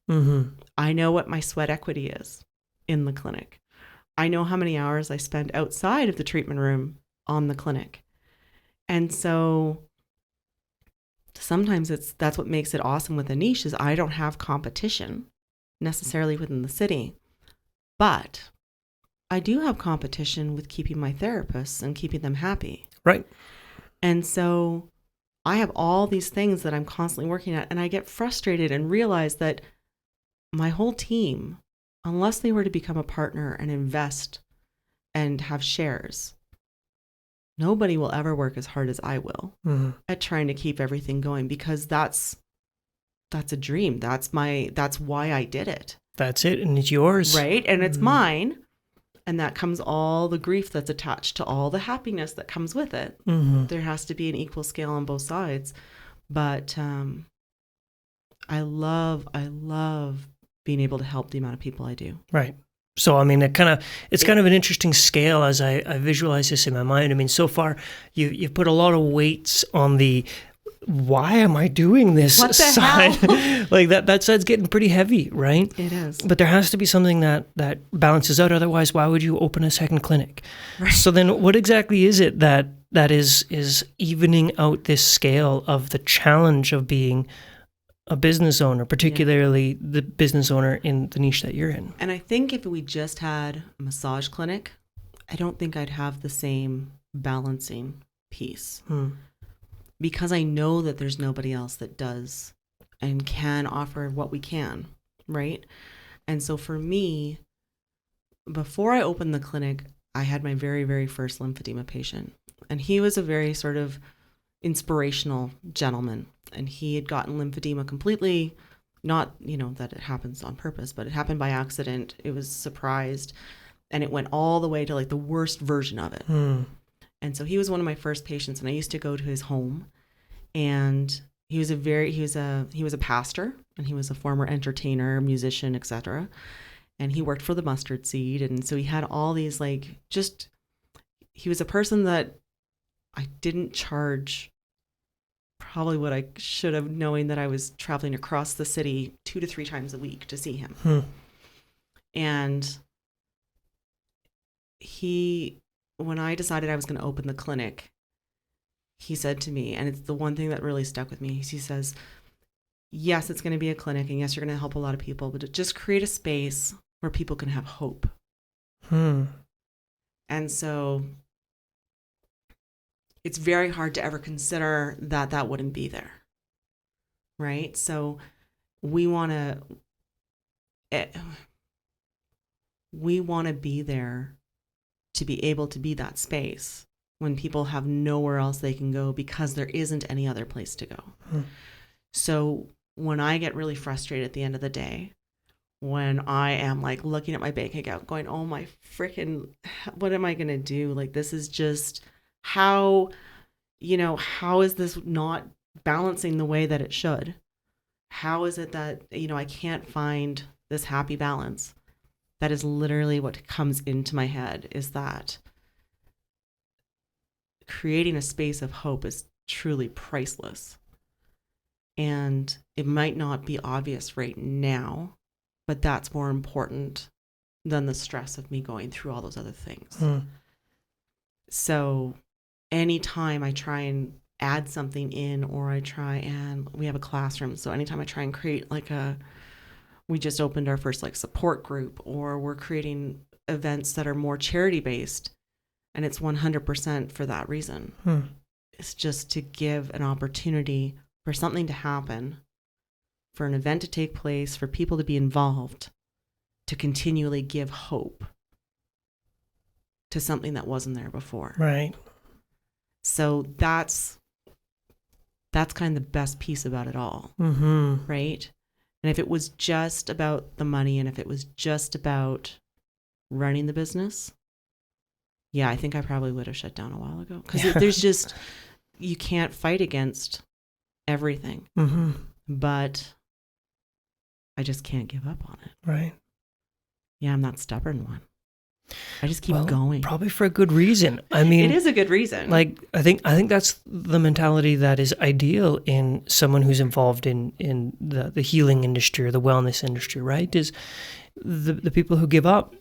I know what my sweat equity is in the clinic. I know how many hours I spend outside of the treatment room on the clinic. And so sometimes that's what makes it awesome with a niche, is I don't have competition necessarily within the city, but I do have competition with keeping my therapists and keeping them happy. Right. And so I have all these things that I'm constantly working at, and I get frustrated and realize that my whole team, unless they were to become a partner and invest and have shares, nobody will ever work as hard as I will at trying to keep everything going, because that's a dream. That's why I did it. That's it. And it's yours. Right. And it's mine. And that comes all the grief that's attached to all the happiness that comes with it. There has to be an equal scale on both sides. But I love being able to help the amount of people I do. Right. So, I mean, it's kind of an interesting scale as I visualize this in my mind. I mean, so far you've put a lot of weights on the why am I doing this what the side? hell? Like that side's getting pretty heavy, right? It is. But there has to be something that balances out. Otherwise, why would you open a second clinic? Right. So then what exactly is it that is evening out this scale of the challenge of being a business owner, particularly the business owner in the niche that you're in? And I think if we just had a massage clinic, I don't think I'd have the same balancing piece. Because I know that there's nobody else that does and can offer what we can, right? And so for me, before I opened the clinic, I had my very, very first lymphedema patient. And he was a very sort of inspirational gentleman. And he had gotten lymphedema completely, not, that it happens on purpose, but it happened by accident. It was surprised. And it went all the way to like the worst version of it. And so he was one of my first patients, and I used to go to his home, and he was a pastor, and he was a former entertainer, musician, etc. And he worked for the Mustard Seed. And so he had all these he was a person that I didn't charge probably what I should have, knowing that I was traveling across the city 2 to 3 times a week to see him. And when I decided I was going to open the clinic, he said to me, and it's the one thing that really stuck with me, he says, yes, it's going to be a clinic, and yes, you're going to help a lot of people, but just create a space where people can have hope. And so it's very hard to ever consider that wouldn't be there, right? So we want to be there to be able to be that space when people have nowhere else they can go because there isn't any other place to go. So when I get really frustrated at the end of the day, when I am like looking at my bank account going, oh my freaking, what am I going to do? Like, this is just how is this not balancing the way that it should? How is it that, I can't find this happy balance? That is literally what comes into my head, is that creating a space of hope is truly priceless. And it might not be obvious right now, but that's more important than the stress of me going through all those other things. So anytime I try and add something in, or we have a classroom. So anytime I try and create we just opened our first like support group, or we're creating events that are more charity based, and it's 100% for that reason. It's just to give an opportunity for something to happen, for an event to take place, for people to be involved, to continually give hope to something that wasn't there before. Right. So that's kind of the best piece about it all. Right? And if it was just about the money, and if it was just about running the business, yeah, I think I probably would have shut down a while ago, because there's just, you can't fight against everything. But I just can't give up on it. Right. Yeah, I'm that stubborn one. I just keep going. Probably for a good reason. I mean, it is a good reason. Like, I think that's the mentality that is ideal in someone who's involved in the healing industry or the wellness industry, right? Is the people who give up.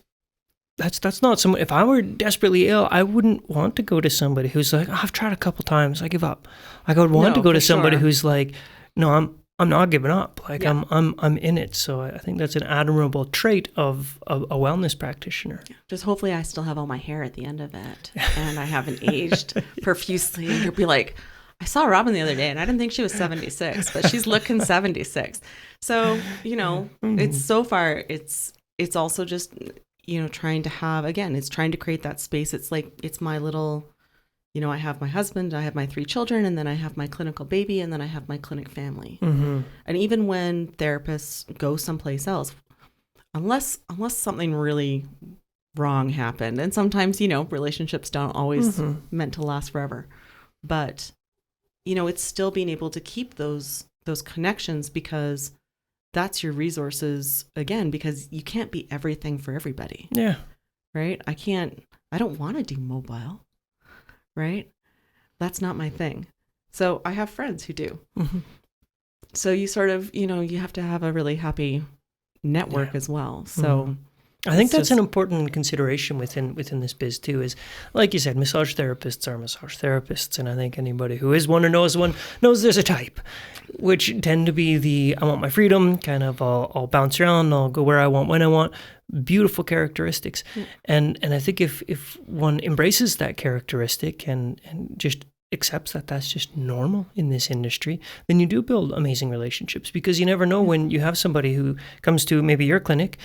That's not someone. If I were desperately ill, I wouldn't want to go to somebody who's like, I've tried a couple times, I give up. Like, I would want to go to somebody who's like, no, I'm not giving up. Like, I'm in it. So I think that's an admirable trait of a wellness practitioner. Just hopefully I still have all my hair at the end of it, and I haven't aged profusely. And you'll be like, I saw Robin the other day, and I didn't think she was 76, but she's looking 76. So, it's so far, it's also just, trying to have, again, it's trying to create that space. It's like, it's my little, I have my husband, I have my 3 children, and then I have my clinical baby, and then I have my clinic family. And even when therapists go someplace else, unless something really wrong happened, and sometimes, relationships don't always meant to last forever, but, it's still being able to keep those connections, because that's your resources, again, because you can't be everything for everybody. Yeah. Right? I don't want to do mobile. Right? That's not my thing. So I have friends who do. So you sort of, you have to have a really happy network as well. So I think that's an important consideration within this biz too, is, like you said, massage therapists are massage therapists. And I think anybody who is one or knows one knows there's a type, which tend to be I want my freedom, kind of I'll bounce around, I'll go where I want, when I want, beautiful characteristics. And I think if one embraces that characteristic and just accepts that that's just normal in this industry, then you do build amazing relationships, because you never know when you have somebody who comes to maybe your clinic,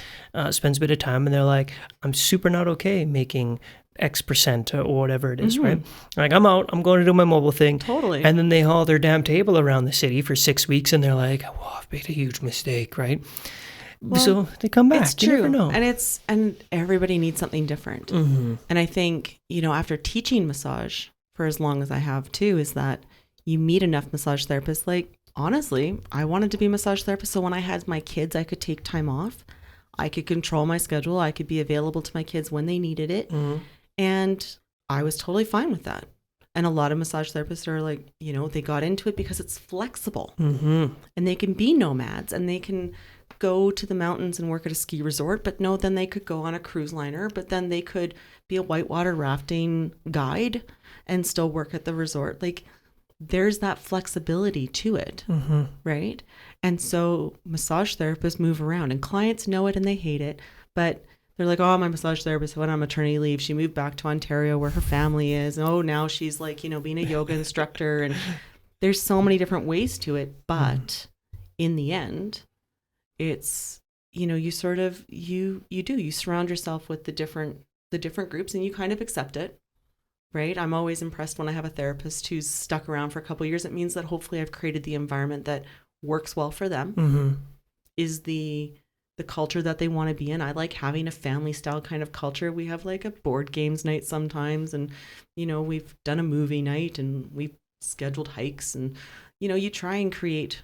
spends a bit of time, and they're like, I'm super not okay making X% or whatever it is, right? Like, I'm out, I'm going to do my mobile thing. Totally. And then they haul their damn table around the city for 6 weeks, and they're like, oh, I've made a huge mistake, right? Well, so they come back. It's true. You never know. And everybody needs something different. And I think, after teaching massage for as long as I have too, is that you meet enough massage therapists. Like, honestly, I wanted to be a massage therapist, so when I had my kids, I could take time off. I could control my schedule. I could be available to my kids when they needed it. And I was totally fine with that. And a lot of massage therapists are like, they got into it because it's flexible. And they can be nomads, and they can go to the mountains and work at a ski resort, but no, then they could go on a cruise liner, but then they could be a whitewater rafting guide and still work at the resort. Like, there's that flexibility to it, right? And so massage therapists move around, and clients know it and they hate it, but they're like, oh, my massage therapist went on maternity leave. She moved back to Ontario where her family is. And, oh, now she's like, being a yoga instructor. And there's so many different ways to it. But in the end, it's, you sort of, you surround yourself with the different groups, and you kind of accept it, right? I'm always impressed when I have a therapist who's stuck around for a couple of years. It means that hopefully I've created the environment that works well for them, is the culture that they want to be in. I like having a family style kind of culture. We have like a board games night sometimes, and, we've done a movie night, and we've scheduled hikes, and, you try and create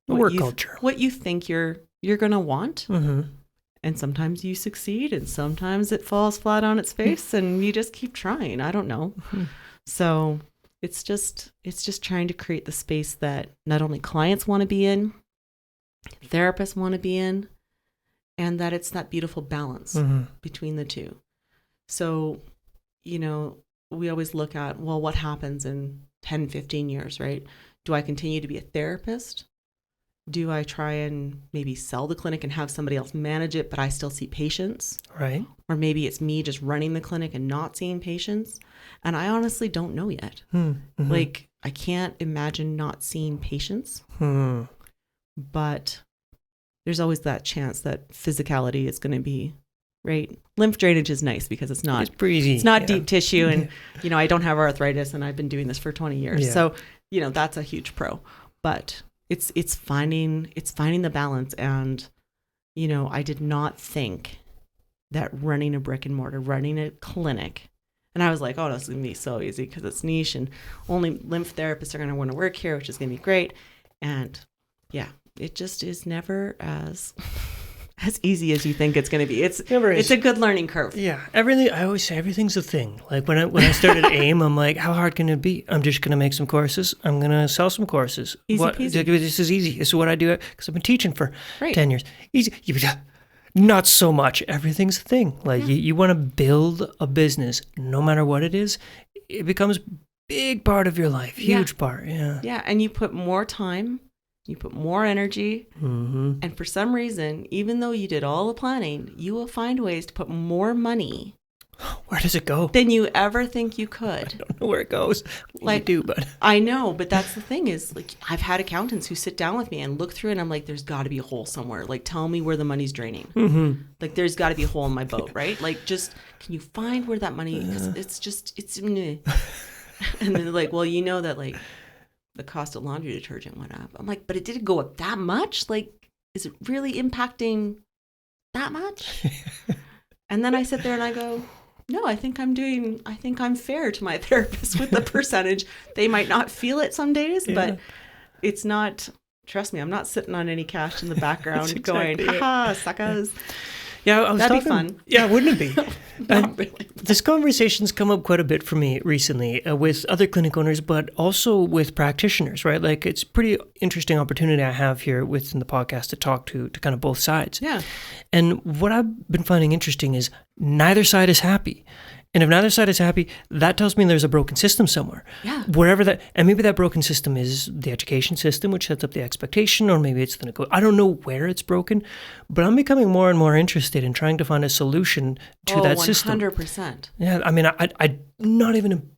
a work culture, what you think you're going to want. And sometimes you succeed, and sometimes it falls flat on its face, and you just keep trying. I don't know. So it's just trying to create the space that not only clients want to be in, therapists want to be in, and that it's that beautiful balance between the two. So, we always look at, well, what happens in 10, 15 years, right? Do I continue to be a therapist? Do I try and maybe sell the clinic and have somebody else manage it, but I still see patients? Right. Or maybe it's me just running the clinic and not seeing patients. And I honestly don't know yet. Mm-hmm. Like, I can't imagine not seeing patients, but there's always that chance that physicality is going to be, right? Lymph drainage is nice because it's not breezy. It's not deep tissue, and I don't have arthritis, and I've been doing this for 20 years. Yeah. So, that's a huge pro. But it's finding the balance, and I did not think that running a brick and mortar, running a clinic, and I was like, oh, this is gonna be so easy because it's niche and only lymph therapists are gonna want to work here, which is gonna be great. And yeah, it just is never as easy as you think it's going to be. It's a good learning curve. Yeah. I always say everything's a thing. Like when I started AIM, I'm like, how hard can it be? I'm just going to make some courses. I'm going to sell some courses. Easy peasy. This is easy. This is what I do because I've been teaching for 10 years. Easy. Not so much. Everything's a thing. Like you want to build a business, no matter what it is, it becomes a big part of your life. Huge part. Yeah. Yeah. And you put more time, you put more energy. Mm-hmm. And for some reason, even though you did all the planning, you will find ways to put more money. Where does it go? Than you ever think you could. I don't know where it goes. Like, you do, but I know, but that's the thing is, like, I've had accountants who sit down with me and look through it, and I'm like, there's got to be a hole somewhere. Like, tell me where the money's draining. Mm-hmm. Like, there's got to be a hole in my boat, right? Like, just can you find where that money? Because it's meh. And then they're like, well, that like the cost of laundry detergent went up. I'm like, but it didn't go up that much. Like, is it really impacting that much? And then I sit there and I go, no, I think I'm fair to my therapist with the percentage. They might not feel it some days, but it's not, trust me, I'm not sitting on any cash in the background going, haha, suckers. Yeah, that'd be fun. Yeah, wouldn't it be? Not really. This conversation's come up quite a bit for me recently with other clinic owners, but also with practitioners, right? Like it's a pretty interesting opportunity I have here within the podcast to talk to kind of both sides. Yeah. And what I've been finding interesting is neither side is happy. And if neither side is happy, that tells me there's a broken system somewhere. Yeah. Wherever that, and maybe that broken system is the education system, which sets up the expectation, or maybe it's I don't know where it's broken, but I'm becoming more and more interested in trying to find a solution to that system. 100%. Yeah, I mean, I not even an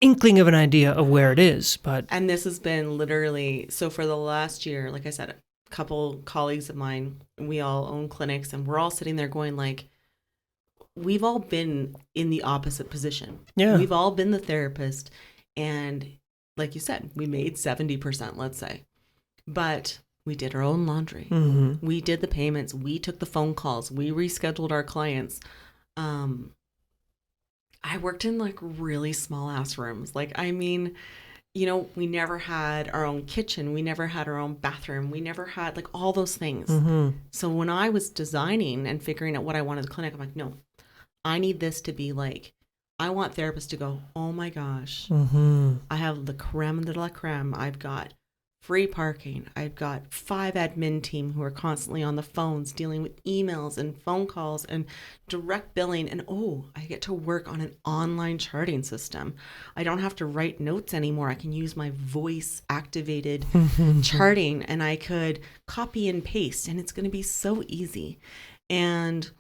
inkling of an idea of where it is, but. And this has been literally, so for the last year, like I said, a couple colleagues of mine, we all own clinics, and we're all sitting there going like, we've all been in the opposite position. Yeah. We've all been the therapist. And like you said, we made 70%, let's say. But we did our own laundry. Mm-hmm. We did the payments. We took the phone calls. We rescheduled our clients. I worked in like really small ass rooms. Like, I mean, we never had our own kitchen. We never had our own bathroom. We never had like all those things. Mm-hmm. So when I was designing and figuring out what I wanted the clinic, I'm like, no, I need this to be like, I want therapists to go, oh my gosh, I have the creme de la creme. I've got free parking. I've got 5 admin team who are constantly on the phones dealing with emails and phone calls and direct billing. And I get to work on an online charting system. I don't have to write notes anymore. I can use my voice activated charting, and I could copy and paste, and it's going to be so easy. And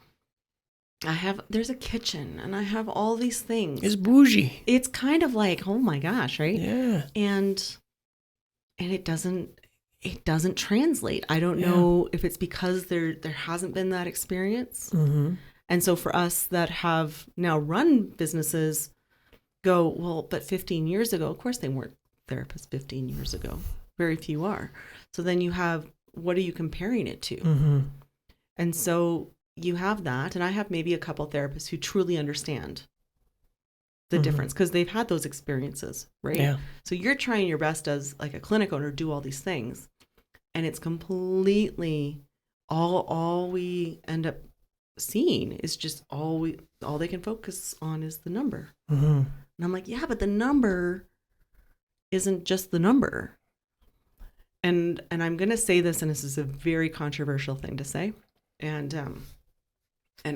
there's a kitchen, and I have all these things. It's bougie. It's kind of like, oh my gosh, right? Yeah. And it doesn't translate. I don't know if it's because there hasn't been that experience. Mm-hmm. And so for us that have now run businesses go, well, but 15 years ago, of course they weren't therapists 15 years ago. Very few are. So then you have, what are you comparing it to? Mm-hmm. And so you have that, and I have maybe a couple therapists who truly understand the difference because they've had those experiences, right? Yeah. So you're trying your best as like a clinic owner to do all these things, and it's completely all we end up seeing is just all they can focus on is the number. Mm-hmm. And I'm like, yeah, but the number isn't just the number. And I'm going to say this, and this is a very controversial thing to say. And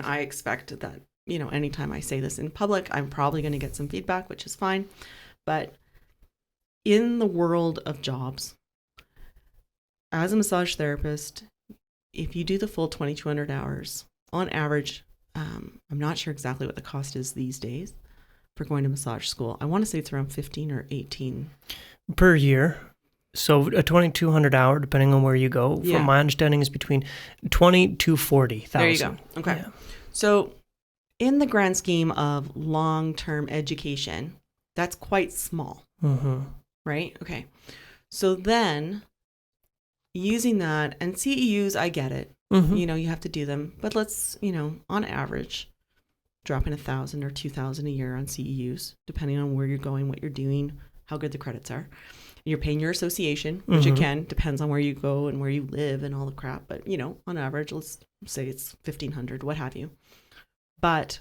I expect that anytime I say this in public, I'm probably going to get some feedback, which is fine. But in the world of jobs, as a massage therapist, if you do the full 2,200 hours, on average, I'm not sure exactly what the cost is these days for going to massage school. I want to say it's around 15 or 18 per year. So a 2,200 hour, depending on where you go, Yeah. from my understanding, is between 20 to 40,000. There you go. Okay. Yeah. So in the grand scheme of long-term education, that's quite small, Mm-hmm. right? Okay. So then using that, and CEUs, I get it. Mm-hmm. You have to do them, but let's, on average, drop in 1,000 or 2,000 a year on CEUs, depending on where you're going, what you're doing, how good the credits are. You're paying your association, which Mhm. again depends on where you go and where you live and all the crap. But on average, let's say it's 1,500, what have you. But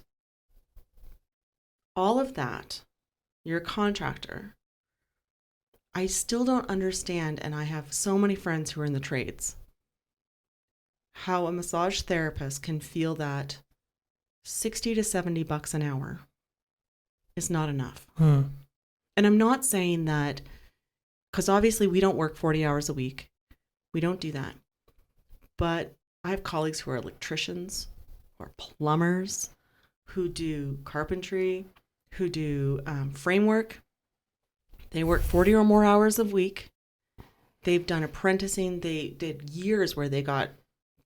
all of that, you're a contractor. I still don't understand, and I have so many friends who are in the trades, how a massage therapist can feel that 60 to 70 bucks an hour is not enough. Hmm. And I'm not saying that, because obviously we don't work 40 hours a week. We don't do that. But I have colleagues who are electricians or plumbers, who do carpentry, who do framework. They work 40 or more hours a week. They've done apprenticing. They did years where they got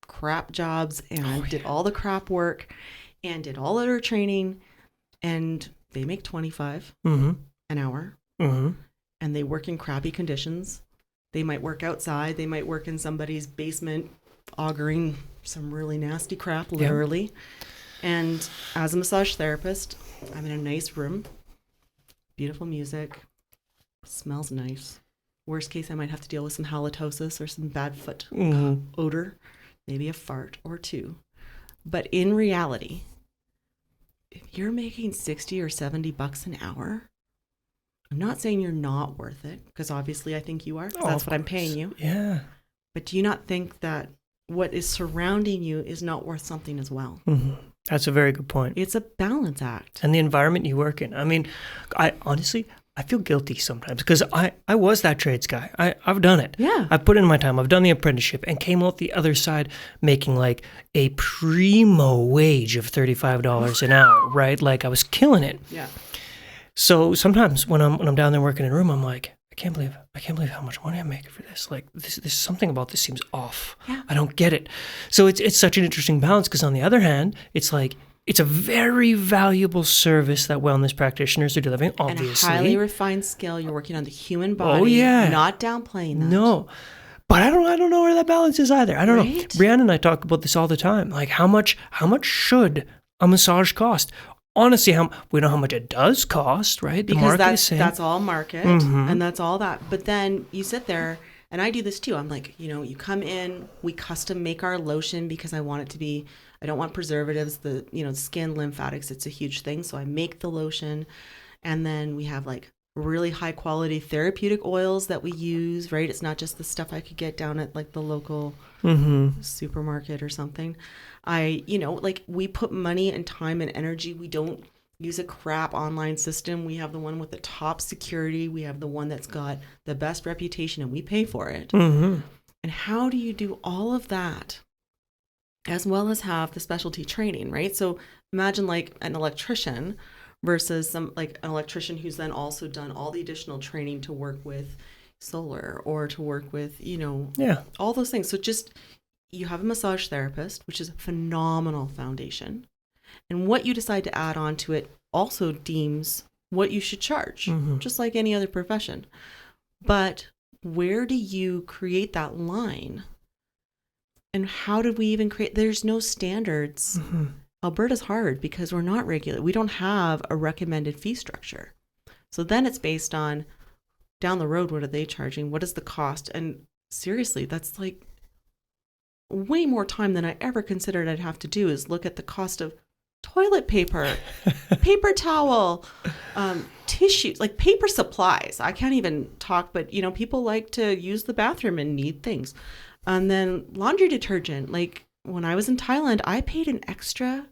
crap jobs and did all the crap work and did all of their training, and they make 25 Mm-hmm. an hour, Mm-hmm. and they work in crappy conditions. They might work outside. They might work in somebody's basement, augering some really nasty crap, literally. And as a massage therapist, I'm in a nice room, beautiful music, smells nice. Worst case, I might have to deal with some halitosis or some bad foot Mm-hmm. odor, maybe a fart or two. But in reality, if you're making 60 or 70 bucks an hour, I'm not saying you're not worth it, because obviously I think you are, because that's what I'm paying you. Yeah. But do you not think that what is surrounding you is not worth something as well? Mm-hmm. That's a very good point. It's a balance act. And the environment you work in. I mean, I honestly feel guilty sometimes because I was that trades guy. I've done it. Yeah. I've put in my time. I've done the apprenticeship and came out the other side making like a primo wage of $35 an hour, right? Like I was killing it. Yeah. So sometimes when I'm down there working in a room, I'm like, I can't believe how much money I'm making for this. Like this something about this seems off. Yeah. I don't get it. So it's such an interesting balance because on the other hand, it's like it's a very valuable service that wellness practitioners are delivering, obviously. And a highly refined skill. You're working on the human body. Oh, yeah. Not downplaying that. No. But I don't know where that balance is either. I don't know. Right? Brianna and I talk about this all the time. Like how much should a massage cost? Honestly, we know how much it does cost, right? The Because market is saying. that's all market, Mhm. and that's all that. But then you sit there, and I do this too. I'm like, you come in, we custom make our lotion because I want it to be, I don't want preservatives, the skin lymphatics, it's a huge thing. So I make the lotion, and then we have like really high quality therapeutic oils that we use, right? It's not just the stuff I could get down at like the local Mhm. supermarket or something. We put money and time and energy. We don't use a crap online system. We have the one with the top security. We have the one that's got the best reputation, and we pay for it. Mhm. And how do you do all of that as well as have the specialty training, right? So imagine like an electrician versus an electrician who's then also done all the additional training to work with solar or to work with, Yeah. all those things. So just, you have a massage therapist, which is a phenomenal foundation. And what you decide to add on to it also deems what you should charge, Mhm. just like any other profession. But where do you create that line? And how did we even create? There's no standards. Mhm. Alberta's hard because we're not regulated. We don't have a recommended fee structure. So then it's based on down the road, what are they charging? What is the cost? And seriously, that's like way more time than I ever considered I'd have to do is look at the cost of toilet paper, paper towel, tissue, like paper supplies. I can't even talk, but people like to use the bathroom and need things. And then laundry detergent. Like when I was in Thailand, I paid an extra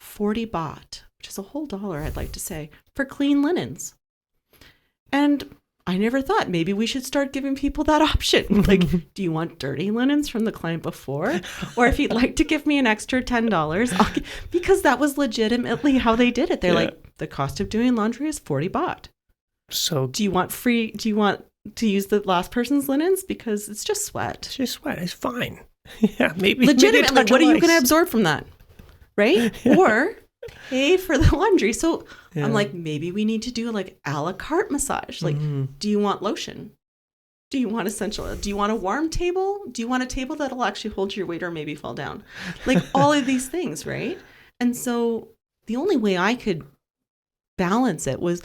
40 baht, which is a whole dollar, I'd like to say, for clean linens. And I never thought maybe we should start giving people that option. Like, do you want dirty linens from the client before? Or if you'd like to give me an extra $10, because that was legitimately how they did it. They're like, the cost of doing laundry is 40 baht. So do you want to use the last person's linens? Because it's just sweat. It's just sweat. It's fine. Yeah, maybe. Legitimately, maybe what are you going to absorb from that? Right? Yeah. Or pay for the laundry. So Yeah. I'm like, maybe we need to do like a la carte massage. Like, do you want lotion? Do you want essential oil? Do you want a warm table? Do you want a table that'll actually hold your weight or maybe fall down? Like all of these things, right? And so the only way I could balance it was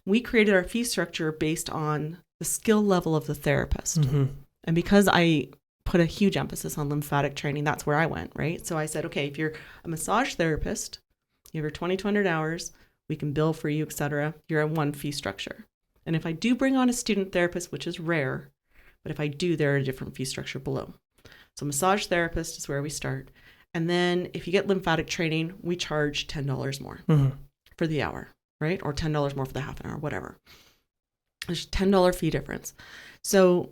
we created our fee structure based on the skill level of the therapist. And because I put a huge emphasis on lymphatic training, that's where I went, right? So I said, okay, if you're a massage therapist, you have your 2,200 hours, we can bill for you, etc. You're a one fee structure. And if I do bring on a student therapist, which is rare, but if I do, there are a different fee structure below. So massage therapist is where we start. And then if you get lymphatic training, we charge $10 more for the hour, right? Or $10 more for the half an hour, whatever. There's $10 fee difference. So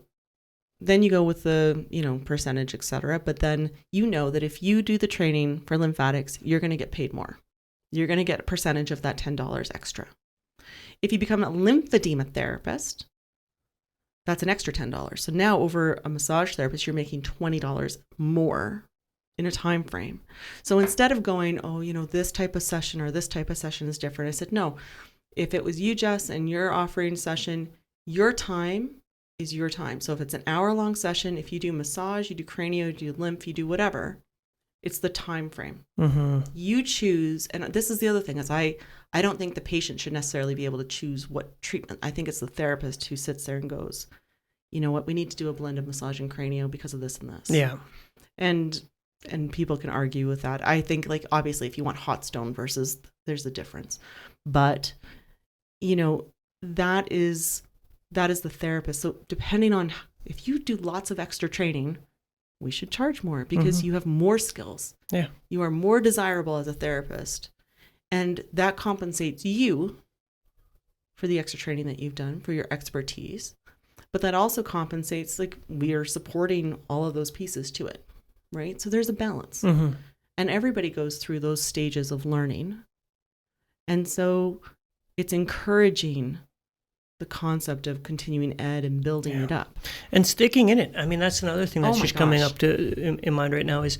then you go with the, percentage, etc. But then you know that if you do the training for lymphatics, you're going to get paid more. You're going to get a percentage of that $10 extra. If you become a lymphedema therapist, that's an extra $10. So now over a massage therapist, you're making $20 more in a time frame. So instead of going, this type of session or this type of session is different, I said, no, if it was you, Jess, and you're offering session, your time is your time. So if it's an hour-long session, if you do massage, you do cranio, you do lymph, you do whatever, it's the time frame. You choose, and this is the other thing, is I don't think the patient should necessarily be able to choose what treatment. I think it's the therapist who sits there and goes, you know what, we need to do a blend of massage and cranio because of this and this. Yeah. And people can argue with that. I think, like, obviously if you want hot stone versus, there's a difference. But, that is the therapist. So depending on if you do lots of extra training, we should charge more because you have more skills. Yeah. You are more desirable as a therapist. And that compensates you for the extra training that you've done, for your expertise. But that also compensates, like, we are supporting all of those pieces to it, right? So there's a balance. And everybody goes through those stages of learning. And so it's encouraging the concept of continuing ed and building it up. And sticking in it. I mean, that's another thing that's coming up in mind right now is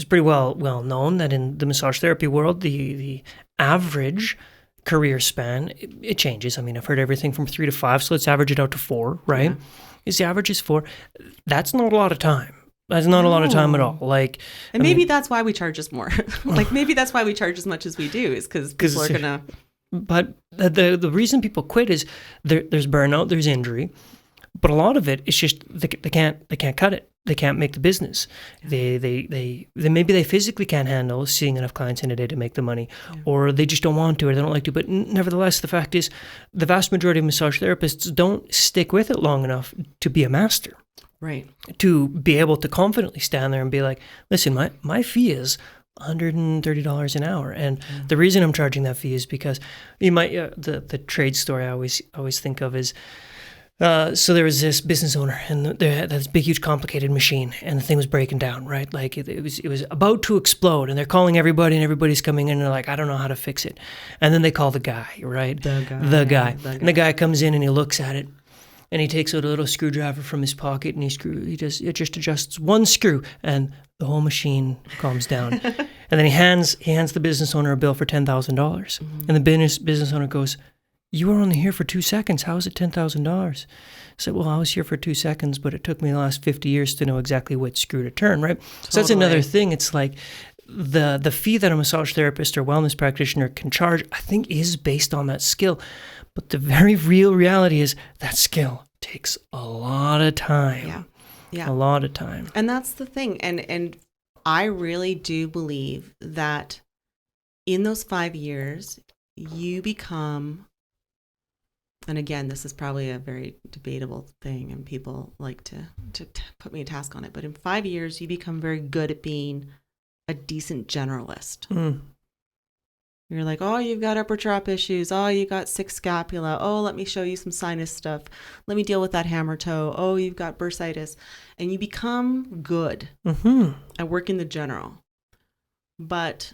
pretty well known that in the massage therapy world, the average career span, it changes. I mean, I've heard everything from 3 to 5, so let's average it out to 4, right? Yeah. Is the average is 4. That's not a lot of time. That's not a lot of time at all. And maybe that's why we charge us more. Maybe that's why we charge as much as we do, is because people are going to... But the reason people quit is there's burnout, there's injury, but a lot of it is just they can't cut it. They can't make the business. Yeah. They maybe they physically can't handle seeing enough clients in a day to make the money, or they just don't want to, or they don't like to. But nevertheless, the fact is, the vast majority of massage therapists don't stick with it long enough to be a master. Right. To be able to confidently stand there and be like, listen, my fee is $130 an hour, and the reason I'm charging that fee is because you might the trade story I always think of is so there was this business owner, and they had this big, huge, complicated machine, and the thing was breaking down, right? Like it was about to explode, and they're calling everybody, and everybody's coming in, and they're like, I don't know how to fix it, and then they call the guy, right? The guy, and the guy comes in and he looks at it. And he takes out a little screwdriver from his pocket, and it just adjusts one screw, and the whole machine calms down. And then he hands the business owner a bill for $10,000. And the business owner goes, "You were only here for 2 seconds. How is it $10,000?" I said, "Well, I was here for 2 seconds, but it took me the last 50 years to know exactly which screw to turn." Right. Totally. So that's another thing. It's like the fee that a massage therapist or wellness practitioner can charge, I think, is based on that skill. But the very real reality is that skill takes a lot of time. Yeah. A lot of time. And that's the thing. And I really do believe that in those 5 years, you become, and again, this is probably a very debatable thing, and people like to put me a task on it, but in 5 years, you become very good at being a decent generalist. Mm. You're like, oh, you've got upper trap issues. Oh, you got 6 scapula. Oh, let me show you some sinus stuff. Let me deal with that hammer toe. Oh, you've got bursitis. And you become good at working the general. But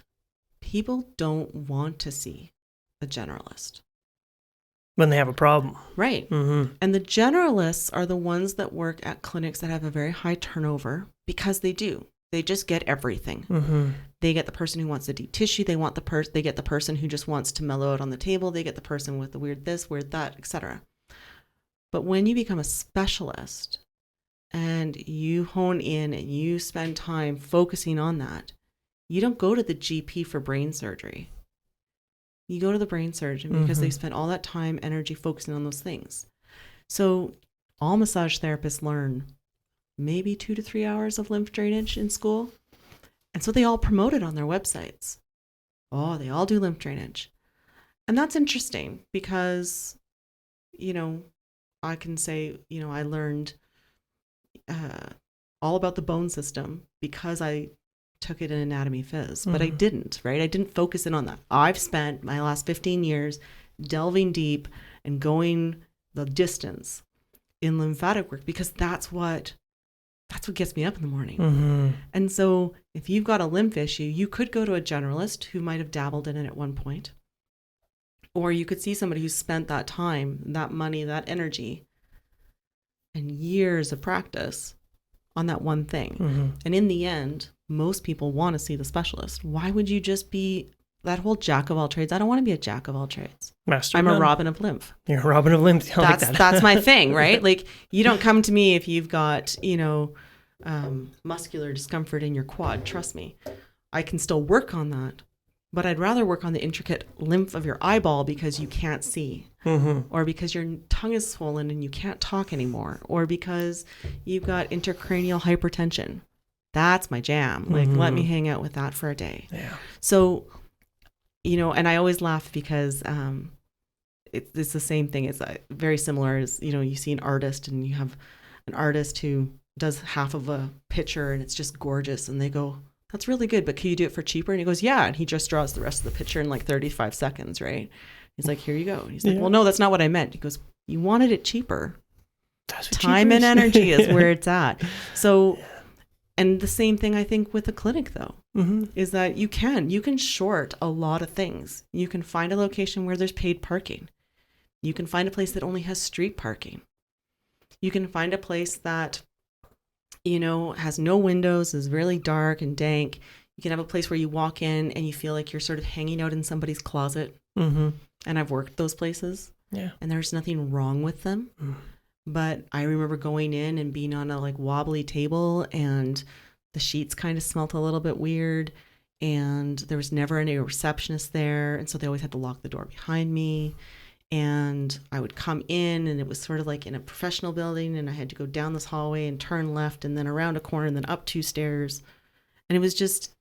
people don't want to see a generalist. When they have a problem. Right. And the generalists are the ones that work at clinics that have a very high turnover because they do. They just get everything. They get the person who wants the deep tissue. They get the person who just wants to mellow out on the table. They get the person with the weird this, weird that, etc. But when you become a specialist and you hone in and you spend time focusing on that, you don't go to the GP for brain surgery. You go to the brain surgeon because they spent all that time, energy focusing on those things. So all massage therapists learn maybe 2 to 3 hours of lymph drainage in school. And so they all promote it on their websites. Oh, they all do lymph drainage. And that's interesting because, I can say, I learned all about the bone system because I took it in anatomy phys, but I didn't, right? I didn't focus in on that. I've spent my last 15 years delving deep and going the distance in lymphatic work because that's what gets me up in the morning. And so if you've got a lymph issue, you could go to a generalist who might have dabbled in it at one point, or you could see somebody who's spent that time, that money, that energy, and years of practice on that one thing. And in the end, most people want to see the specialist. Why would you just be that whole jack of all trades? I don't want to be a jack of all trades. Master I'm none. a Robin of lymph. You're a Robin of lymph. I like That's that. that's my thing, right? Like you don't come to me if you've got, muscular discomfort in your quad. Trust me. I can still work on that, but I'd rather work on the intricate lymph of your eyeball because you can't see, or because your tongue is swollen and you can't talk anymore, or because you've got intracranial hypertension. That's my jam. Like, let me hang out with that for a day. Yeah. So, and I always laugh because it's the same thing. It's very similar as, you see an artist and you have an artist who does half of a picture and it's just gorgeous. And they go, that's really good, but can you do it for cheaper? And he goes, yeah. And he just draws the rest of the picture in like 35 seconds, right? He's like, here you go. And he's like, well, no, that's not what I meant. He goes, you wanted it cheaper. That's what Time cheaper and is. energy is where it's at. So, and the same thing I think with a clinic though, is that you can short a lot of things. You can find a location where there's paid parking. You can find a place that only has street parking. You can find a place that, has no windows, is really dark and dank. You can have a place where you walk in and you feel like you're sort of hanging out in somebody's closet. And I've worked those places. Yeah. And there's nothing wrong with them. But I remember going in and being on a like wobbly table and the sheets kind of smelt a little bit weird and there was never any receptionist there. And so they always had to lock the door behind me. And I would come in and it was sort of like in a professional building and I had to go down this hallway and turn left and then around a corner and then up 2 stairs. And it was just,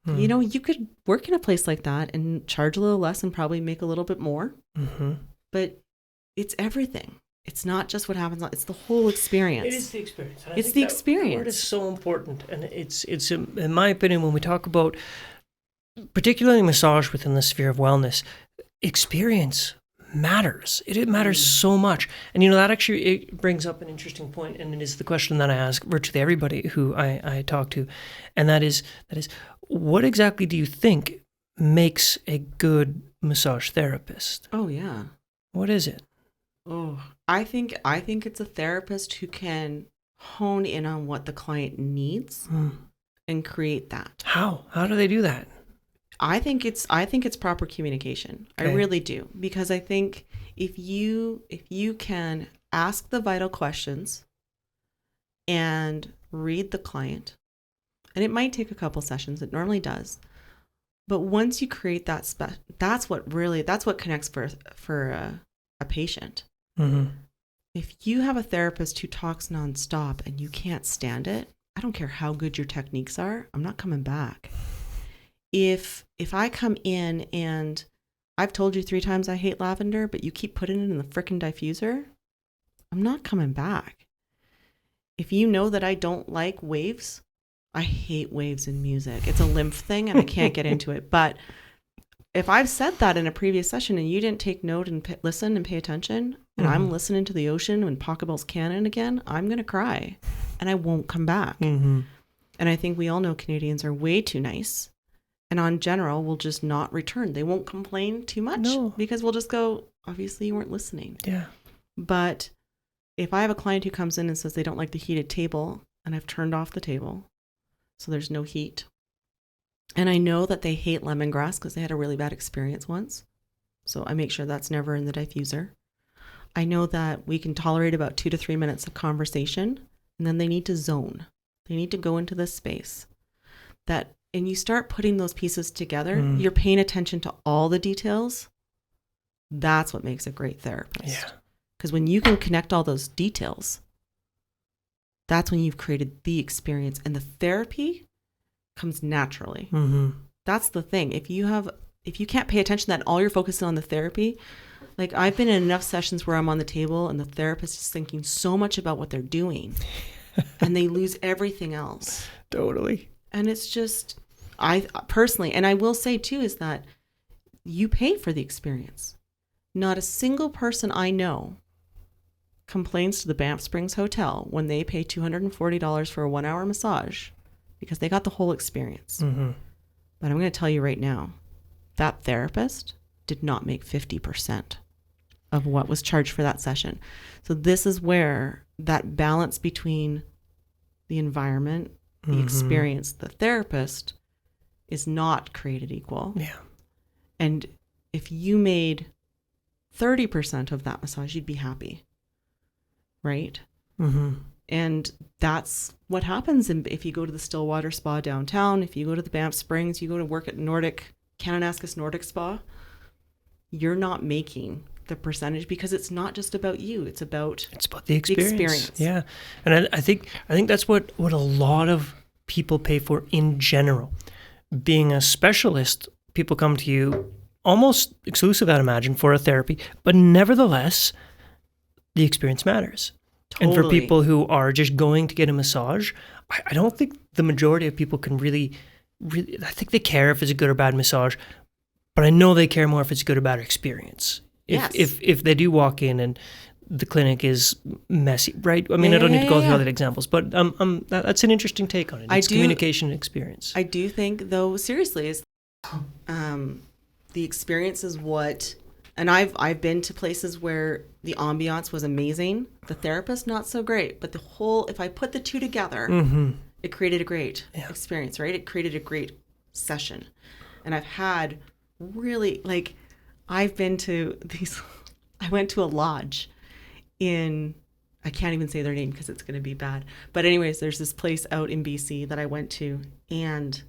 you could work in a place like that and charge a little less and probably make a little bit more. But it's everything. It's not just what happens. It's the whole experience. It is the experience. And I It's think the that experience. word is so important. And it's in my opinion, when we talk about particularly massage within the sphere of wellness, experience matters. It matters so much. And that actually it brings up an interesting point, and it is the question that I ask virtually everybody who I talk to, and that is what exactly do you think makes a good massage therapist? Oh yeah. What is it? Oh, I think it's a therapist who can hone in on what the client needs and create that. How do they do that? I think it's proper communication. Okay. I really do, because I think if you can ask the vital questions and read the client, and it might take a couple sessions, it normally does. But once you create that that's what connects for a patient. If you have a therapist who talks nonstop and you can't stand it, I don't care how good your techniques are, I'm not coming back. If I come in and I've told you 3 times I hate lavender, but you keep putting it in the frickin' diffuser, I'm not coming back. If you know that I don't like waves I hate waves in music. It's a lymph thing and I can't get into it. But if I've said that in a previous session and you didn't take note and listen and pay attention, and I'm listening to the ocean when Pachelbel's canon again, I'm going to cry and I won't come back. And I think we all know Canadians are way too nice. And on general, will just not return. They won't complain too much because we'll just go, obviously you weren't listening. Yeah. But if I have a client who comes in and says they don't like the heated table and I've turned off the table, so there's no heat, and I know that they hate lemongrass because they had a really bad experience once, so I make sure that's never in the diffuser. I know that we can tolerate about 2 to 3 minutes of conversation, and then they need to zone. They need to go into this space. And you start putting those pieces together, you're paying attention to all the details. That's what makes a great therapist. Yeah. Because when you can connect all those details, that's when you've created the experience, and the therapy comes naturally. That's the thing. If you can't pay attention to that, all you're focusing on the therapy, like I've been in enough sessions where I'm on the table and the therapist is thinking so much about what they're doing and they lose everything else. Totally. And it's just, I personally, and I will say too, is that you pay for the experience. Not a single person I know complains to the Banff Springs Hotel when they pay $240 for a 1-hour massage because they got the whole experience. But I'm going to tell you right now, that therapist did not make 50% of what was charged for that session. So this is where that balance between the environment, the experience, the therapist is not created equal. Yeah. And if you made 30% of that massage, you'd be happy. Right? And that's what happens if you go to the Stillwater Spa downtown, if you go to the Banff Springs, you go to work at Kananaskis Nordic Spa, you're not making the percentage because it's not just about you. It's about the experience. Yeah. And I think that's what a lot of people pay for in general. Being a specialist, people come to you almost exclusive, I'd imagine, for a therapy, but nevertheless, the experience matters. Totally. And for people who are just going to get a massage, I don't think the majority of people can really, I think they care if it's a good or bad massage, but I know they care more if it's a good or bad experience. If they do walk in and the clinic is messy, right? I mean, I don't need to go through all the examples, but that's an interesting take on it. It's communication and experience. I do think, though, seriously, is the experience is what, and I've been to places where the ambiance was amazing, the therapist not so great, but if I put the two together, it created a great experience, right? It created a great session. And I've had really, I've been to I went to a lodge I can't even say their name because it's going to be bad. But anyways, there's this place out in BC that I went to, and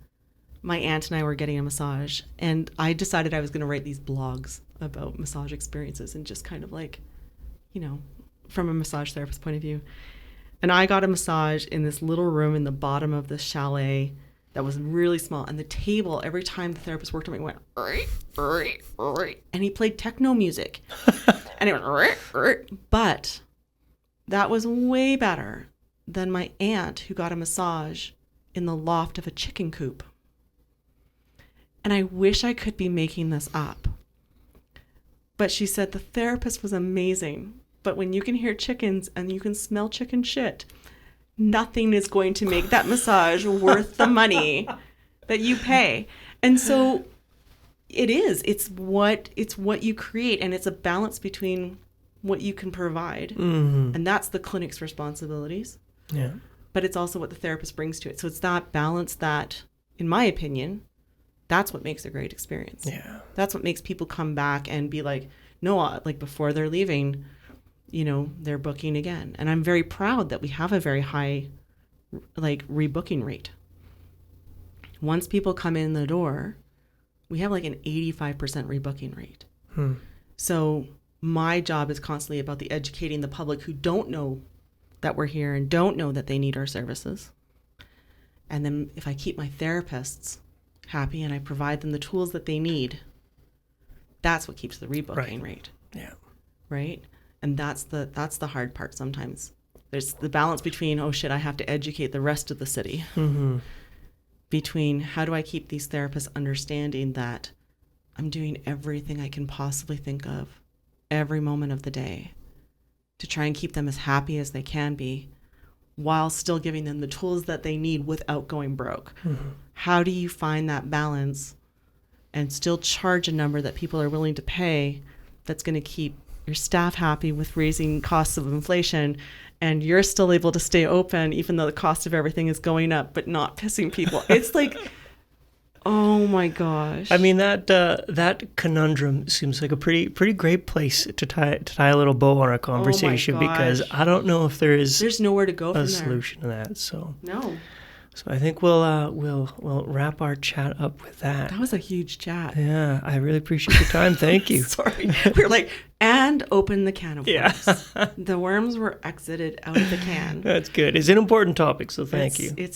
my aunt and I were getting a massage, and I decided I was going to write these blogs about massage experiences and just kind of from a massage therapist point of view. And I got a massage in this little room in the bottom of the chalet that was really small. And the table, every time the therapist worked on me, went, and he played techno music. And it went, but that was way better than my aunt who got a massage in the loft of a chicken coop. And I wish I could be making this up. But she said the therapist was amazing. But when you can hear chickens and you can smell chicken shit, nothing is going to make that massage worth the money that you pay. And so it's what you create, and it's a balance between what you can provide. And that's the clinic's responsibilities. Yeah. But it's also what the therapist brings to it. So it's that balance that, in my opinion, that's what makes a great experience. Yeah. That's what makes people come back and be like, no, before they're leaving, they're booking again. And I'm very proud that we have a very high, rebooking rate. Once people come in the door, we have an 85% rebooking rate. So my job is constantly about the educating the public who don't know that we're here and don't know that they need our services. And then if I keep my therapists happy and I provide them the tools that they need, that's what keeps the rebooking rate. Yeah. Right? And that's the hard part sometimes. There's the balance between, oh shit, I have to educate the rest of the city. Mm-hmm. Between how do I keep these therapists understanding that I'm doing everything I can possibly think of every moment of the day to try and keep them as happy as they can be while still giving them the tools that they need without going broke. Mm-hmm. How do you find that balance and still charge a number that people are willing to pay that's going to keep your staff happy with raising costs of inflation, and you're still able to stay open even though the cost of everything is going up, but not pissing people? It's like, oh my gosh. I mean, that conundrum seems like a pretty great place to tie a little bow on our conversation, because I don't know if there's nowhere to go from a there. solution to that. So No. So I think we'll wrap our chat up with that. That was a huge chat. Yeah, I really appreciate your time. Thank you. Sorry. We were like, and open the can of worms. Yeah. The worms were exited out of the can. That's good. It's an important topic, so thank you. It's